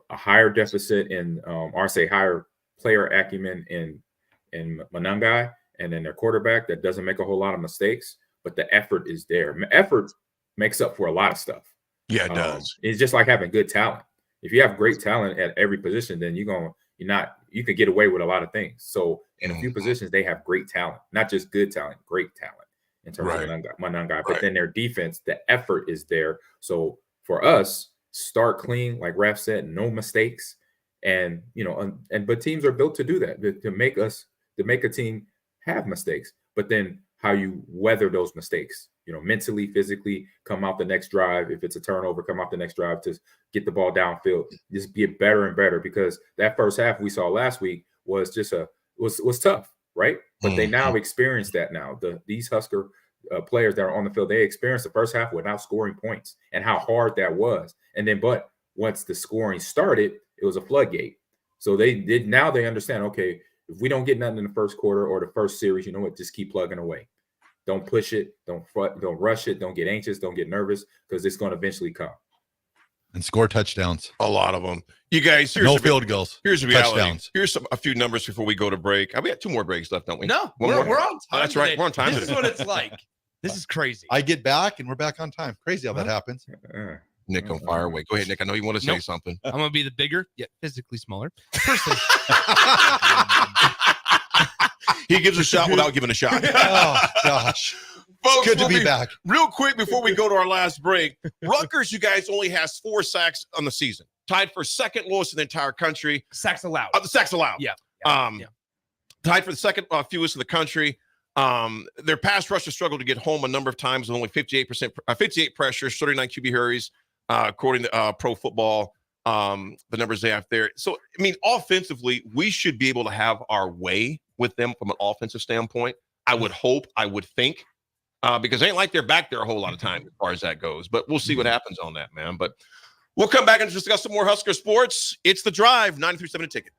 a higher deficit in higher player acumen in Manungai, and then their quarterback that doesn't make a whole lot of mistakes, but the effort is there. Effort makes up for a lot of stuff. Yeah, it does. It's just like having good talent. If you have great talent at every position, then you can get away with a lot of things. So in a few positions, they have great talent, not just good talent, great talent. In terms of Manungai, but then their defense, the effort is there. So for us, start clean, like Raff said, no mistakes, and but teams are built to do that, to make a team have mistakes. But then how you weather those mistakes, mentally, physically, come out the next drive. If it's a turnover, come out the next drive to get the ball downfield. Just get better and better, because that first half we saw last week was just was tough. Right. But they now experience that now. These Husker players that are on the field, they experienced the first half without scoring points and how hard that was. And then, but once the scoring started, it was a floodgate. So now they understand, okay, if we don't get nothing in the first quarter or the first series, you know what, just keep plugging away. Don't push it. Don't rush it. Don't get anxious. Don't get nervous, because it's going to eventually come. And score touchdowns. A lot of them. You guys, field goals. Here's the reality. Touchdowns. Here's a few numbers before we go to break. We got 2 more breaks left, don't we? No, we're on time. That's today. Right. We're on time. This is what it's like. This is crazy. I get back and we're back on time. Crazy how that happens. Nick on fire away. Go ahead, Nick. I know you want to say something. I'm going to be the bigger, yet physically smaller person. He gives a shot without giving a shot. Oh, gosh. Folks, good to be back. Real quick before we go to our last break, Rutgers, you guys, only has 4 sacks on the season. Tied for second lowest in the entire country. Sacks allowed. The sacks allowed. Yeah. Tied for the second fewest in the country. Their pass rushers struggled to get home a number of times with only 58 pressures, 39 QB hurries, according to Pro Football, the numbers they have there. So, I mean, offensively, we should be able to have our way with them from an offensive standpoint. I would hope, I would think, because it ain't like they're back there a whole lot of time as far as that goes. But we'll see what happens on that, man. But we'll come back and discuss some more Husker sports. It's The Drive, 93.7 The Ticket.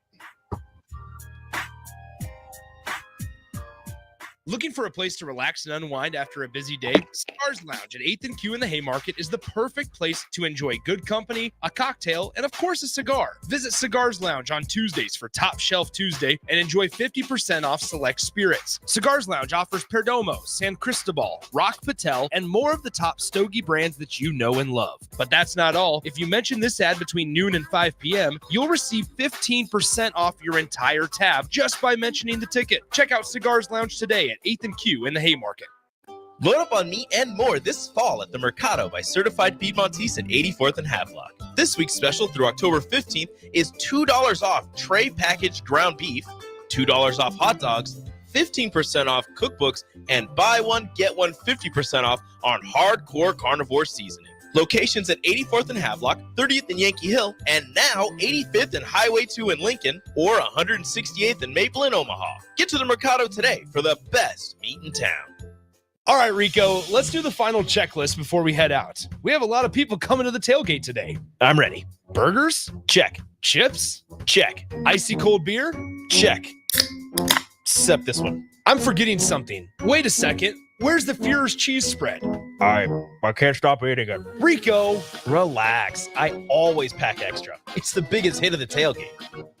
Looking for a place to relax and unwind after a busy day? Cigars Lounge at 8th and Q in the Haymarket is the perfect place to enjoy good company, a cocktail, and of course a cigar. Visit Cigars Lounge on Tuesdays for Top Shelf Tuesday and enjoy 50% off select spirits. Cigars Lounge offers Perdomo, San Cristobal, Rock Patel, and more of the top stogie brands that you know and love. But that's not all. If you mention this ad between noon and 5 p.m., you'll receive 15% off your entire tab just by mentioning the ticket. Check out Cigars Lounge today at 8th and Q in the Haymarket. Load up on meat and more this fall at the Mercado by Certified Piedmontese at 84th and Havelock. This week's special through October 15th is $2 off tray packaged ground beef, $2 off hot dogs, 15% off cookbooks, and buy one, get one 50% off on hardcore carnivore seasoning. Locations at 84th and Havelock, 30th and Yankee Hill, and now 85th and Highway 2 in Lincoln, or 168th and Maple in Omaha. Get to the Mercado today for the best meat in town. All right, Rico, let's do the final checklist before we head out. We have a lot of people coming to the tailgate today. I'm ready. Burgers? Check. Chips? Check. Icy cold beer? Check. Except this one. I'm forgetting something. Wait a second. Where's the Fuhrer's cheese spread? I can't stop eating it. Rico, relax. I always pack extra. It's the biggest hit of the tailgate.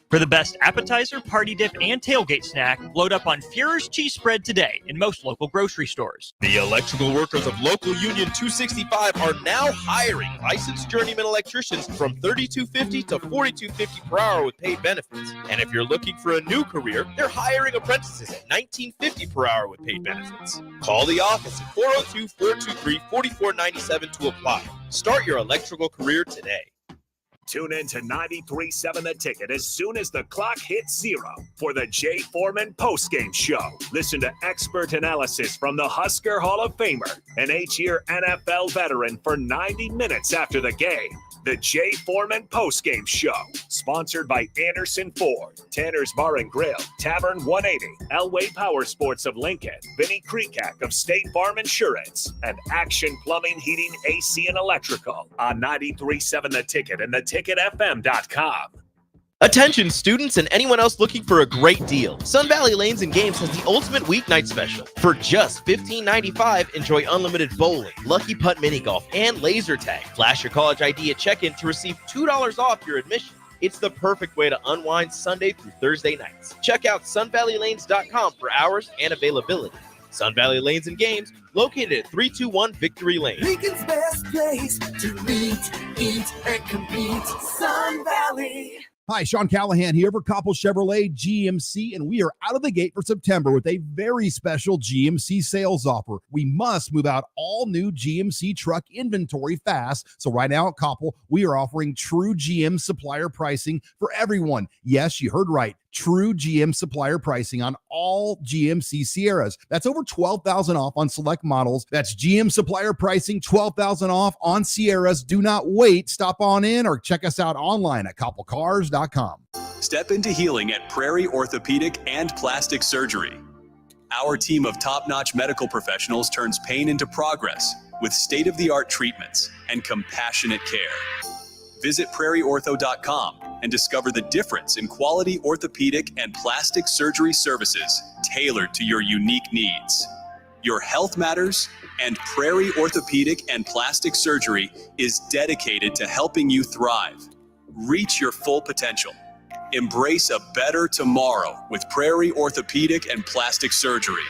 For the best appetizer, party dip, and tailgate snack, load up on Fuhrer's cheese spread today in most local grocery stores. The electrical workers of Local Union 265 are now hiring licensed journeyman electricians from $32.50 to $42.50 per hour with paid benefits. And if you're looking for a new career, they're hiring apprentices at $19.50 per hour with paid benefits. Call the office at 402-423-4497 to apply. Start your electrical career today. Tune in to 93.7 The Ticket as soon as the clock hits 0 for the Jay Foreman postgame show. Listen to expert analysis from the Husker Hall of Famer, an 8-year NFL veteran, for 90 minutes after the game. The Jay Foreman postgame show, sponsored by Anderson Ford, Tanner's Bar and Grill, Tavern 180, Elway Power Sports of Lincoln, Vinnie Kreekak of State Farm Insurance, and Action Plumbing, Heating, AC, and Electrical on 93.7 The Ticket and theticketfm.com. Attention students and anyone else looking for a great deal. Sun Valley Lanes and Games has the ultimate weeknight special. For just $15.95, enjoy unlimited bowling, lucky putt mini golf, and laser tag. Flash your college ID at check-in to receive $2 off your admission. It's the perfect way to unwind Sunday through Thursday nights. Check out sunvalleylanes.com for hours and availability. Sun Valley Lanes and Games, located at 321 Victory Lane. Lincoln's best place to meet, eat, and compete. Sun Valley. Hi, Sean Callahan here for Koppel Chevrolet GMC, and we are out of the gate for September with a very special GMC sales offer. We must move out all new GMC truck inventory fast. So right now at Koppel, we are offering true GM supplier pricing for everyone. Yes, you heard right. True GM supplier pricing on all GMC Sierras. That's over $12,000 off on select models. That's GM supplier pricing, $12,000 off on Sierras. Do not wait. Stop on in or check us out online at koppelcars.com. Step into healing at Prairie Orthopedic and Plastic Surgery. Our team of top-notch medical professionals turns pain into progress with state-of-the-art treatments and compassionate care. Visit prairieortho.com and discover the difference in quality orthopedic and plastic surgery services tailored to your unique needs. Your health matters, and Prairie Orthopedic and Plastic Surgery is dedicated to helping you thrive. Reach your full potential. Embrace a better tomorrow with Prairie Orthopedic and Plastic Surgery.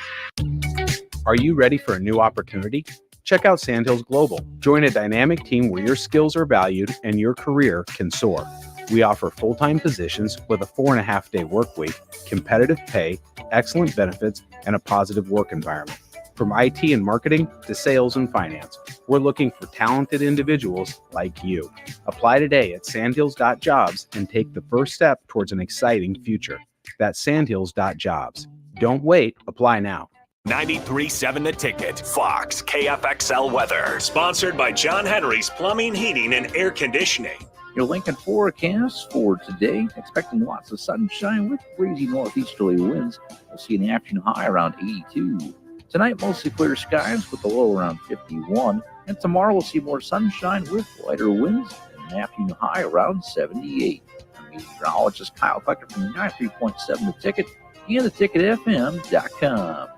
Are you ready for a new opportunity? Check out Sandhills Global. Join a dynamic team where your skills are valued and your career can soar. We offer full-time positions with a 4.5-day work week, competitive pay, excellent benefits, and a positive work environment. From IT and marketing to sales and finance, we're looking for talented individuals like you. Apply today at sandhills.jobs and take the first step towards an exciting future. That's sandhills.jobs. Don't wait. Apply now. 93.7 The Ticket, Fox, KFXL weather. Sponsored by John Henry's Plumbing, Heating, and Air Conditioning. Your Lincoln forecast for today, expecting lots of sunshine with breezy northeasterly winds. We'll see an afternoon high around 82. Tonight, mostly clear skies with a low around 51. And tomorrow, we'll see more sunshine with lighter winds and an afternoon high around 78. I'm meteorologist Kyle Flecker from 93.7 The Ticket and theticketfm.com.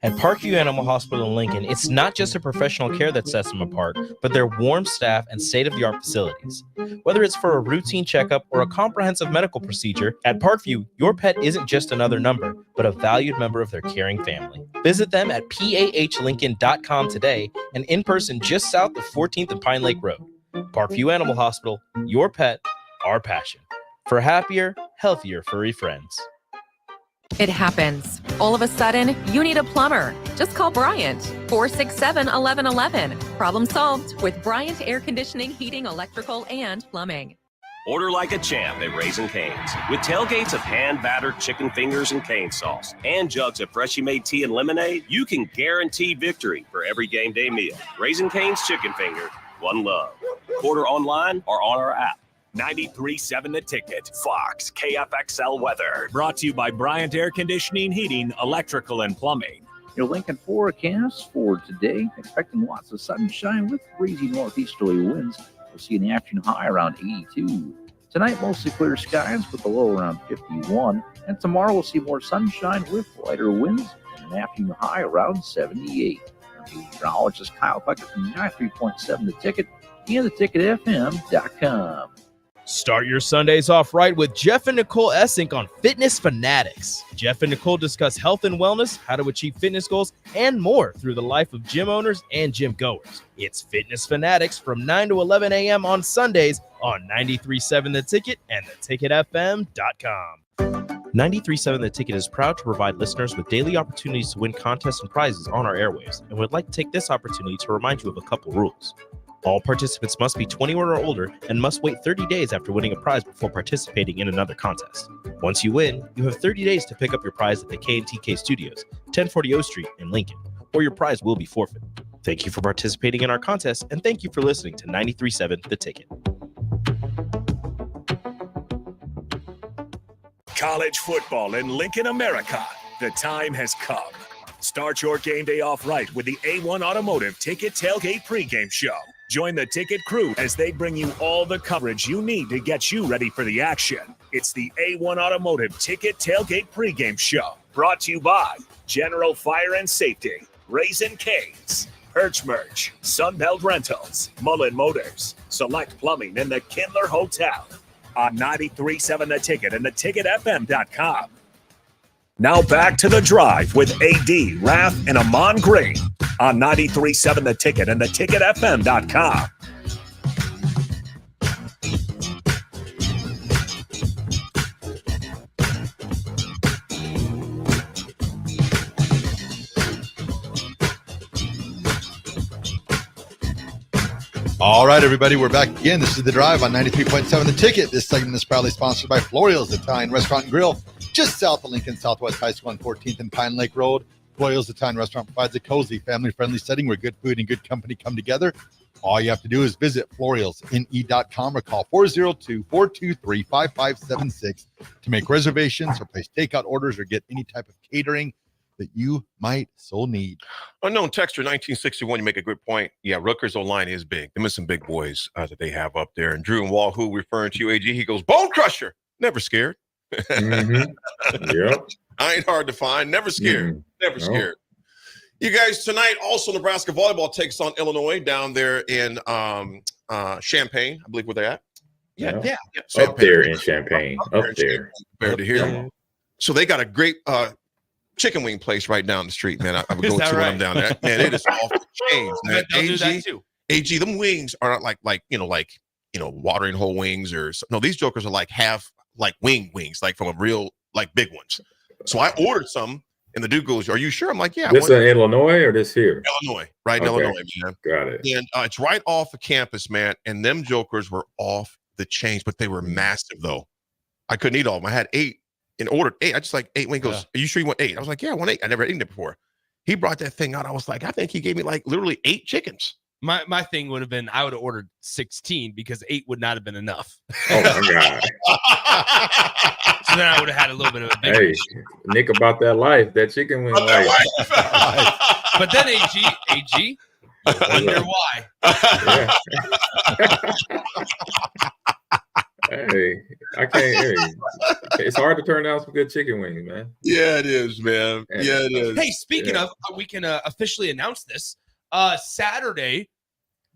At Parkview Animal Hospital in Lincoln, it's not just the professional care that sets them apart, but their warm staff and state-of-the-art facilities. Whether it's for a routine checkup or a comprehensive medical procedure, at Parkview, your pet isn't just another number, but a valued member of their caring family. Visit them at pahlincoln.com today and in person just south of 14th and Pine Lake Road. Parkview Animal Hospital, your pet, our passion. For happier, healthier furry friends. It happens. All of a sudden, you need a plumber. Just call Bryant, 467-1111. Problem solved with Bryant Air Conditioning, Heating, Electrical, and Plumbing. Order like a champ at Raising Cane's. With tailgates of hand-battered chicken fingers and cane sauce and jugs of freshly made tea and lemonade, you can guarantee victory for every game day meal. Raising Cane's Chicken Finger, one love. Order online or on our app. 93.7 The Ticket, Fox, KFXL weather. Brought to you by Bryant Air Conditioning, Heating, Electrical, and Plumbing. Your Lincoln forecast for today, expecting lots of sunshine with breezy northeasterly winds. We'll see an afternoon high around 82. Tonight, mostly clear skies with a low around 51. And tomorrow, we'll see more sunshine with lighter winds and an afternoon high around 78. I'm meteorologist Kyle Becker from 93.7 The Ticket and theticketfm.com. Start your Sundays off right with Jeff and Nicole Essink on Fitness Fanatics. Jeff and Nicole discuss health and wellness, how to achieve fitness goals, and more through the life of gym owners and gym goers. It's Fitness Fanatics from 9 to 11 a.m. on Sundays on 93.7 The Ticket and theticketfm.com. 93.7 The Ticket is proud to provide listeners with daily opportunities to win contests and prizes on our airwaves, and would like to take this opportunity to remind you of a couple rules. All participants must be 21 or older and must wait 30 days after winning a prize before participating in another contest. Once you win, you have 30 days to pick up your prize at the K&TK Studios, 1040 O Street in Lincoln, or your prize will be forfeit. Thank you for participating in our contest, and thank you for listening to 93.7 The Ticket. College football in Lincoln, America. The time has come. Start your game day off right with the A1 Automotive Ticket Tailgate pregame show. Join the ticket crew as they bring you all the coverage you need to get you ready for the action. It's the A1 Automotive Ticket Tailgate pregame show. Brought to you by General Fire and Safety, Raising Cane's, Perch Merch, Sunbelt Rentals, Mullen Motors, Select Plumbing, and the Kindler Hotel. On 93.7 The Ticket and theticketfm.com. Now back to The Drive with AD, Raff, and Ahman Green on 93.7 The Ticket and theticketfm.com. All right, everybody, we're back again. This is The Drive on 93.7 The Ticket. This segment is proudly sponsored by Florial's Italian Restaurant and Grill, just south of Lincoln Southwest High School on 14th and Pine Lake Road. Florial's Italian Restaurant provides a cozy, family-friendly setting where good food and good company come together. All you have to do is visit florialsne.com or call 402-423-5576 to make reservations or place takeout orders or get any type of catering that you might so need. Unknown texture 1961, you make a good point. Yeah, Rutgers O-line is big. Them are some big boys that they have up there. And Drew and Wahoo referring to you, AG, he goes, bone crusher, never scared. Yep. I ain't hard to find, never scared, never scared. You guys, tonight also Nebraska volleyball takes on Illinois down there in Champaign, I believe where they're at. Yeah. Champaign. Up there in Champaign. Up there. Compared to here. So they got a great chicken wing place right down the street, man. I would go to when I'm down there. Man, it is off the chains, man. AG, them wings are not like watering hole wings or no. These jokers are like half like wings, like from a real like big ones. So I ordered some, and the dude goes, "Are you sure?" I'm like, "Yeah." This in Illinois or this here? Illinois, right in Illinois, man. Got it. And it's right off the campus, man. And them jokers were off the chains, but they were massive though. I couldn't eat all of them. I had 8. And ordered 8. I just like 8 wings. Goes, are you sure you want 8? I was like, yeah, I want 8. I never eaten it before. He brought that thing out. I was like, I think he gave me like literally 8 chickens. My thing would have been, I would have ordered 16 because 8 would not have been enough. Oh my God. So then I would have had a little bit of a big Hey, Nick about that life, that chicken wing life. But then AG, you wonder why. Hey, I can't. It's hard to turn down some good chicken wings, man. Yeah, it is, man. Yeah, it is. Hey, speaking of, we can officially announce this. Saturday,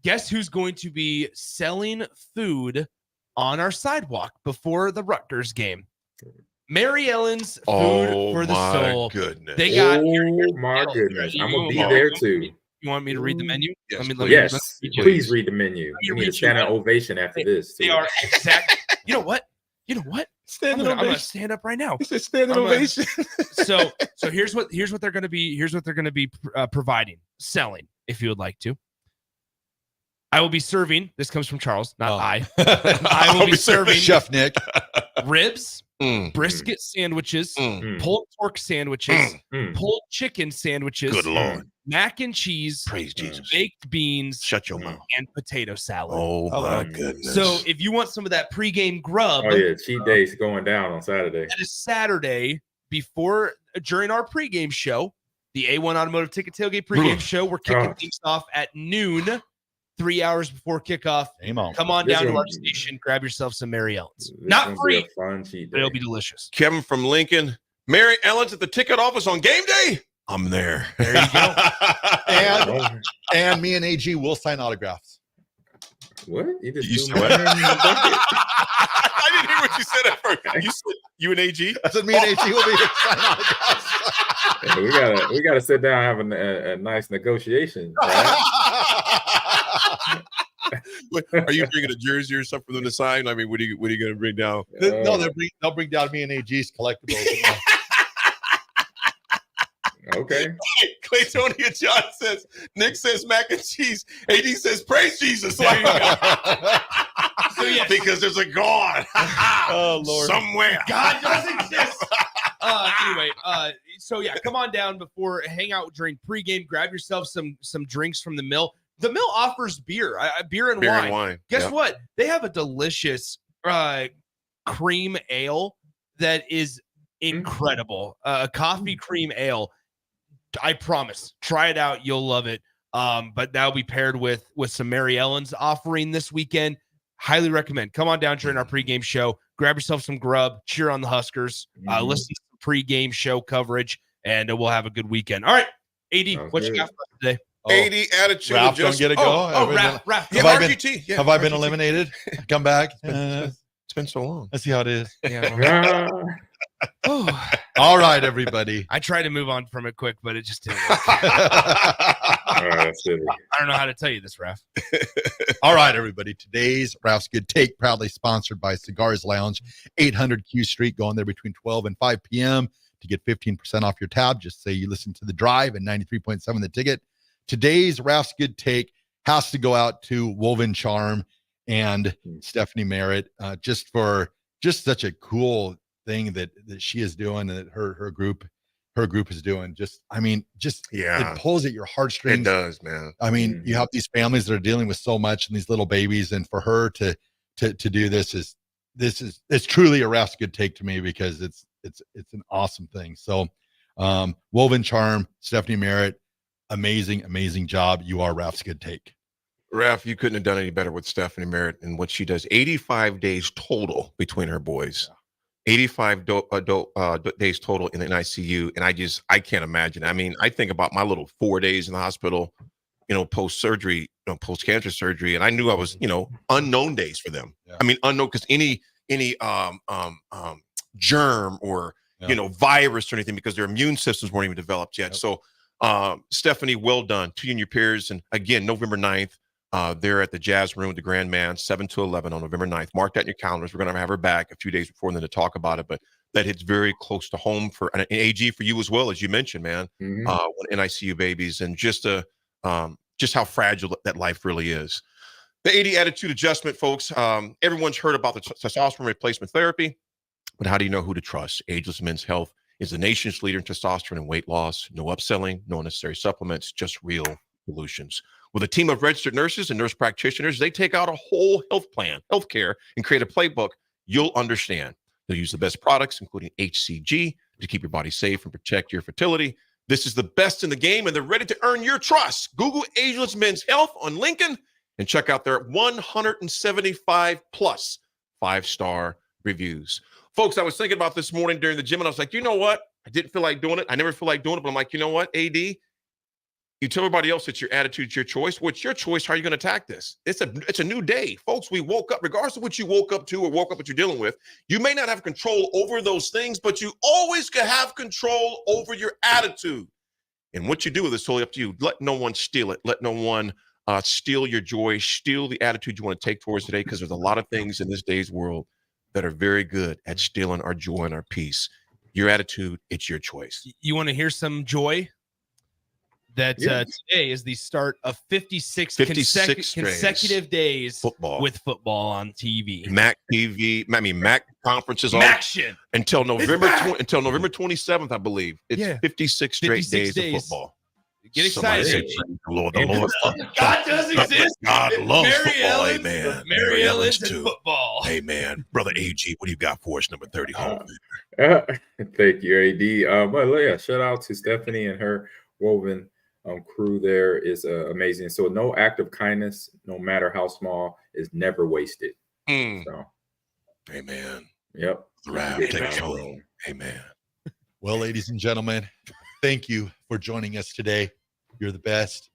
guess who's going to be selling food on our sidewalk before the Rutgers game? Mary Ellen's Food for the Soul. Goodness. They got. Oh my goodness! I'm gonna be there too. You want me to read the menu? Yes, Yes, please read the menu. You need a standing ovation after this. They are exact. You know what? I'm gonna stand up right now. It's a standing ovation. So here's what they're gonna be. Here's what they're gonna be selling. If you would like to, I will be serving. This comes from Charles, not I. I will be serving Chef Nick ribs, brisket sandwiches, pulled pork sandwiches, pulled chicken sandwiches. Good Lord. Mac and cheese, praise Jesus, baked beans, shut your mouth, and potato salad. Oh my goodness! So if you want some of that pregame grub, cheat day's going down on Saturday. That is Saturday during our pregame show, the A1 Automotive Ticket Tailgate pregame show. We're kicking things off at noon, 3 hours before kickoff. Come on down to our station, grab yourself some Mary Ellen's. Not free, fun cheat day. but it'll be delicious. Kevin from Lincoln, Mary Ellen's at the ticket office on game day. I'm there. There you go. and me and AG will sign autographs. What? You said what? I didn't hear what you said at first. You said you and AG? I said me and AG will be sign autographs. Yeah, we gotta sit down and have a nice negotiation. Right? Are you bringing a jersey or something for them to sign? I mean, what are you going to bring down? No, they'll bring down me and AG's collectibles. Okay. Claytonia John says, Nick says mac and cheese. AD says, praise Jesus. So yes. Because there's a God. Oh, Lord. Somewhere. God does exist. Anyway, so yeah, come on down before hang out during pregame. Grab yourself some drinks from the mill. The mill offers beer, beer and wine. Guess what? They have a delicious cream ale that is incredible. A coffee cream ale. I promise. Try it out. You'll love it. But that'll be paired with some Mary Ellen's offering this weekend. Highly recommend. Come on down during our pregame show. Grab yourself some grub. Cheer on the Huskers. Listen to some pregame show coverage, and we'll have a good weekend. All right, AD, what you got for us today? 80 attitude. Raff don't get a go. Raff. Have I been eliminated? Come back. It's been so long. Let's see how it is. Yeah. All right, everybody. I tried to move on from it quick, but it just didn't work. I don't know how to tell you this, Raff. All right, everybody. Today's Raff's Good Take, proudly sponsored by Cigars Lounge, 800 Q Street. Go on there between 12 and 5 p.m. to get 15% off your tab. Just say you listen to The Drive and 93.7 The Ticket. Today's Raff's Good Take has to go out to Woven Charm and Stephanie Merritt, just for such a cool thing that she is doing, and that her group is doing. It pulls at your heartstrings. It does, man. I mean, you have these families that are dealing with so much and these little babies, and for her to do this is truly a Raff's Good Take to me, because it's an awesome thing. So Woven Charm, Stephanie Merritt, amazing job. You are Raff's Good Take. Raff, you couldn't have done any better with Stephanie Merritt and what she does. 85 days total between her boys. 85 days total in an ICU. And I can't imagine. I mean, I think about my little 4 days in the hospital, post-surgery, post-cancer surgery. And I knew I was, unknown days for them. Yeah. I mean, unknown, because any germ or, virus or anything, because their immune systems weren't even developed yet. Yep. So Stephanie, well done to you and your peers. And again, November 9th, they're at the Jazz Room, the Grand Man, 7 to 11 on November 9th. Mark that in your calendars. We're going to have her back a few days before then to talk about it, but that hits very close to home for an AG for you as well, as you mentioned, man. NICU babies, and just how fragile that life really is. The 80 attitude adjustment, folks. Everyone's heard about the testosterone replacement therapy, but how do you know who to trust? Ageless Men's Health is the nation's leader in testosterone and weight loss. No upselling, no unnecessary supplements, just real solutions. With a team of registered nurses and nurse practitioners, they take out a whole healthcare, and create a playbook you'll understand. They'll use the best products, including HCG, to keep your body safe and protect your fertility. This is the best in the game, and they're ready to earn your trust. Google Ageless Men's Health on LinkedIn and check out their 175+ 5-star reviews. Folks, I was thinking about this morning during the gym, and I was like, you know what? I didn't feel like doing it. I never feel like doing it, but I'm like, you know what, AD? You tell everybody else it's your attitude, it's your choice. What's your choice? How are you going to attack this? It's a new day. Folks, we woke up, regardless of what you woke up to or woke up what you're dealing with, you may not have control over those things, but you always can have control over your attitude. And what you do with it is totally up to you. Let no one steal it. Let no one steal your joy, steal the attitude you want to take towards today, because there's a lot of things in this day's world that are very good at stealing our joy and our peace. Your attitude, it's your choice. You want to hear some joy? That today is the start of 56 consecutive days with football on TV. MAC conferences Maction. Until November 27th, I believe. It's 56 straight days of football. Get excited. Lord. God does exist. God loves Mary football. Ellen's, Amen. Mary Ellen's and football. Hey, man. Brother AG, what do you got for us, number 30 home? Thank you, AD. But shout out to Stephanie and her Woven crew there is amazing. So no act of kindness, no matter how small, is never wasted. So, amen. Yep. Raff, take us home. Amen. Well, ladies and gentlemen, thank you for joining us today. You're the best.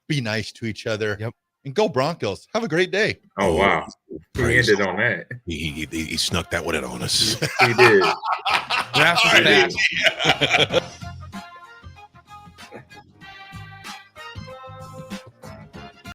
Be nice to each other. Yep. And go Broncos. Have a great day. Oh, wow. He ended on that. He snuck that one in on us. He did. Raff He is did. back.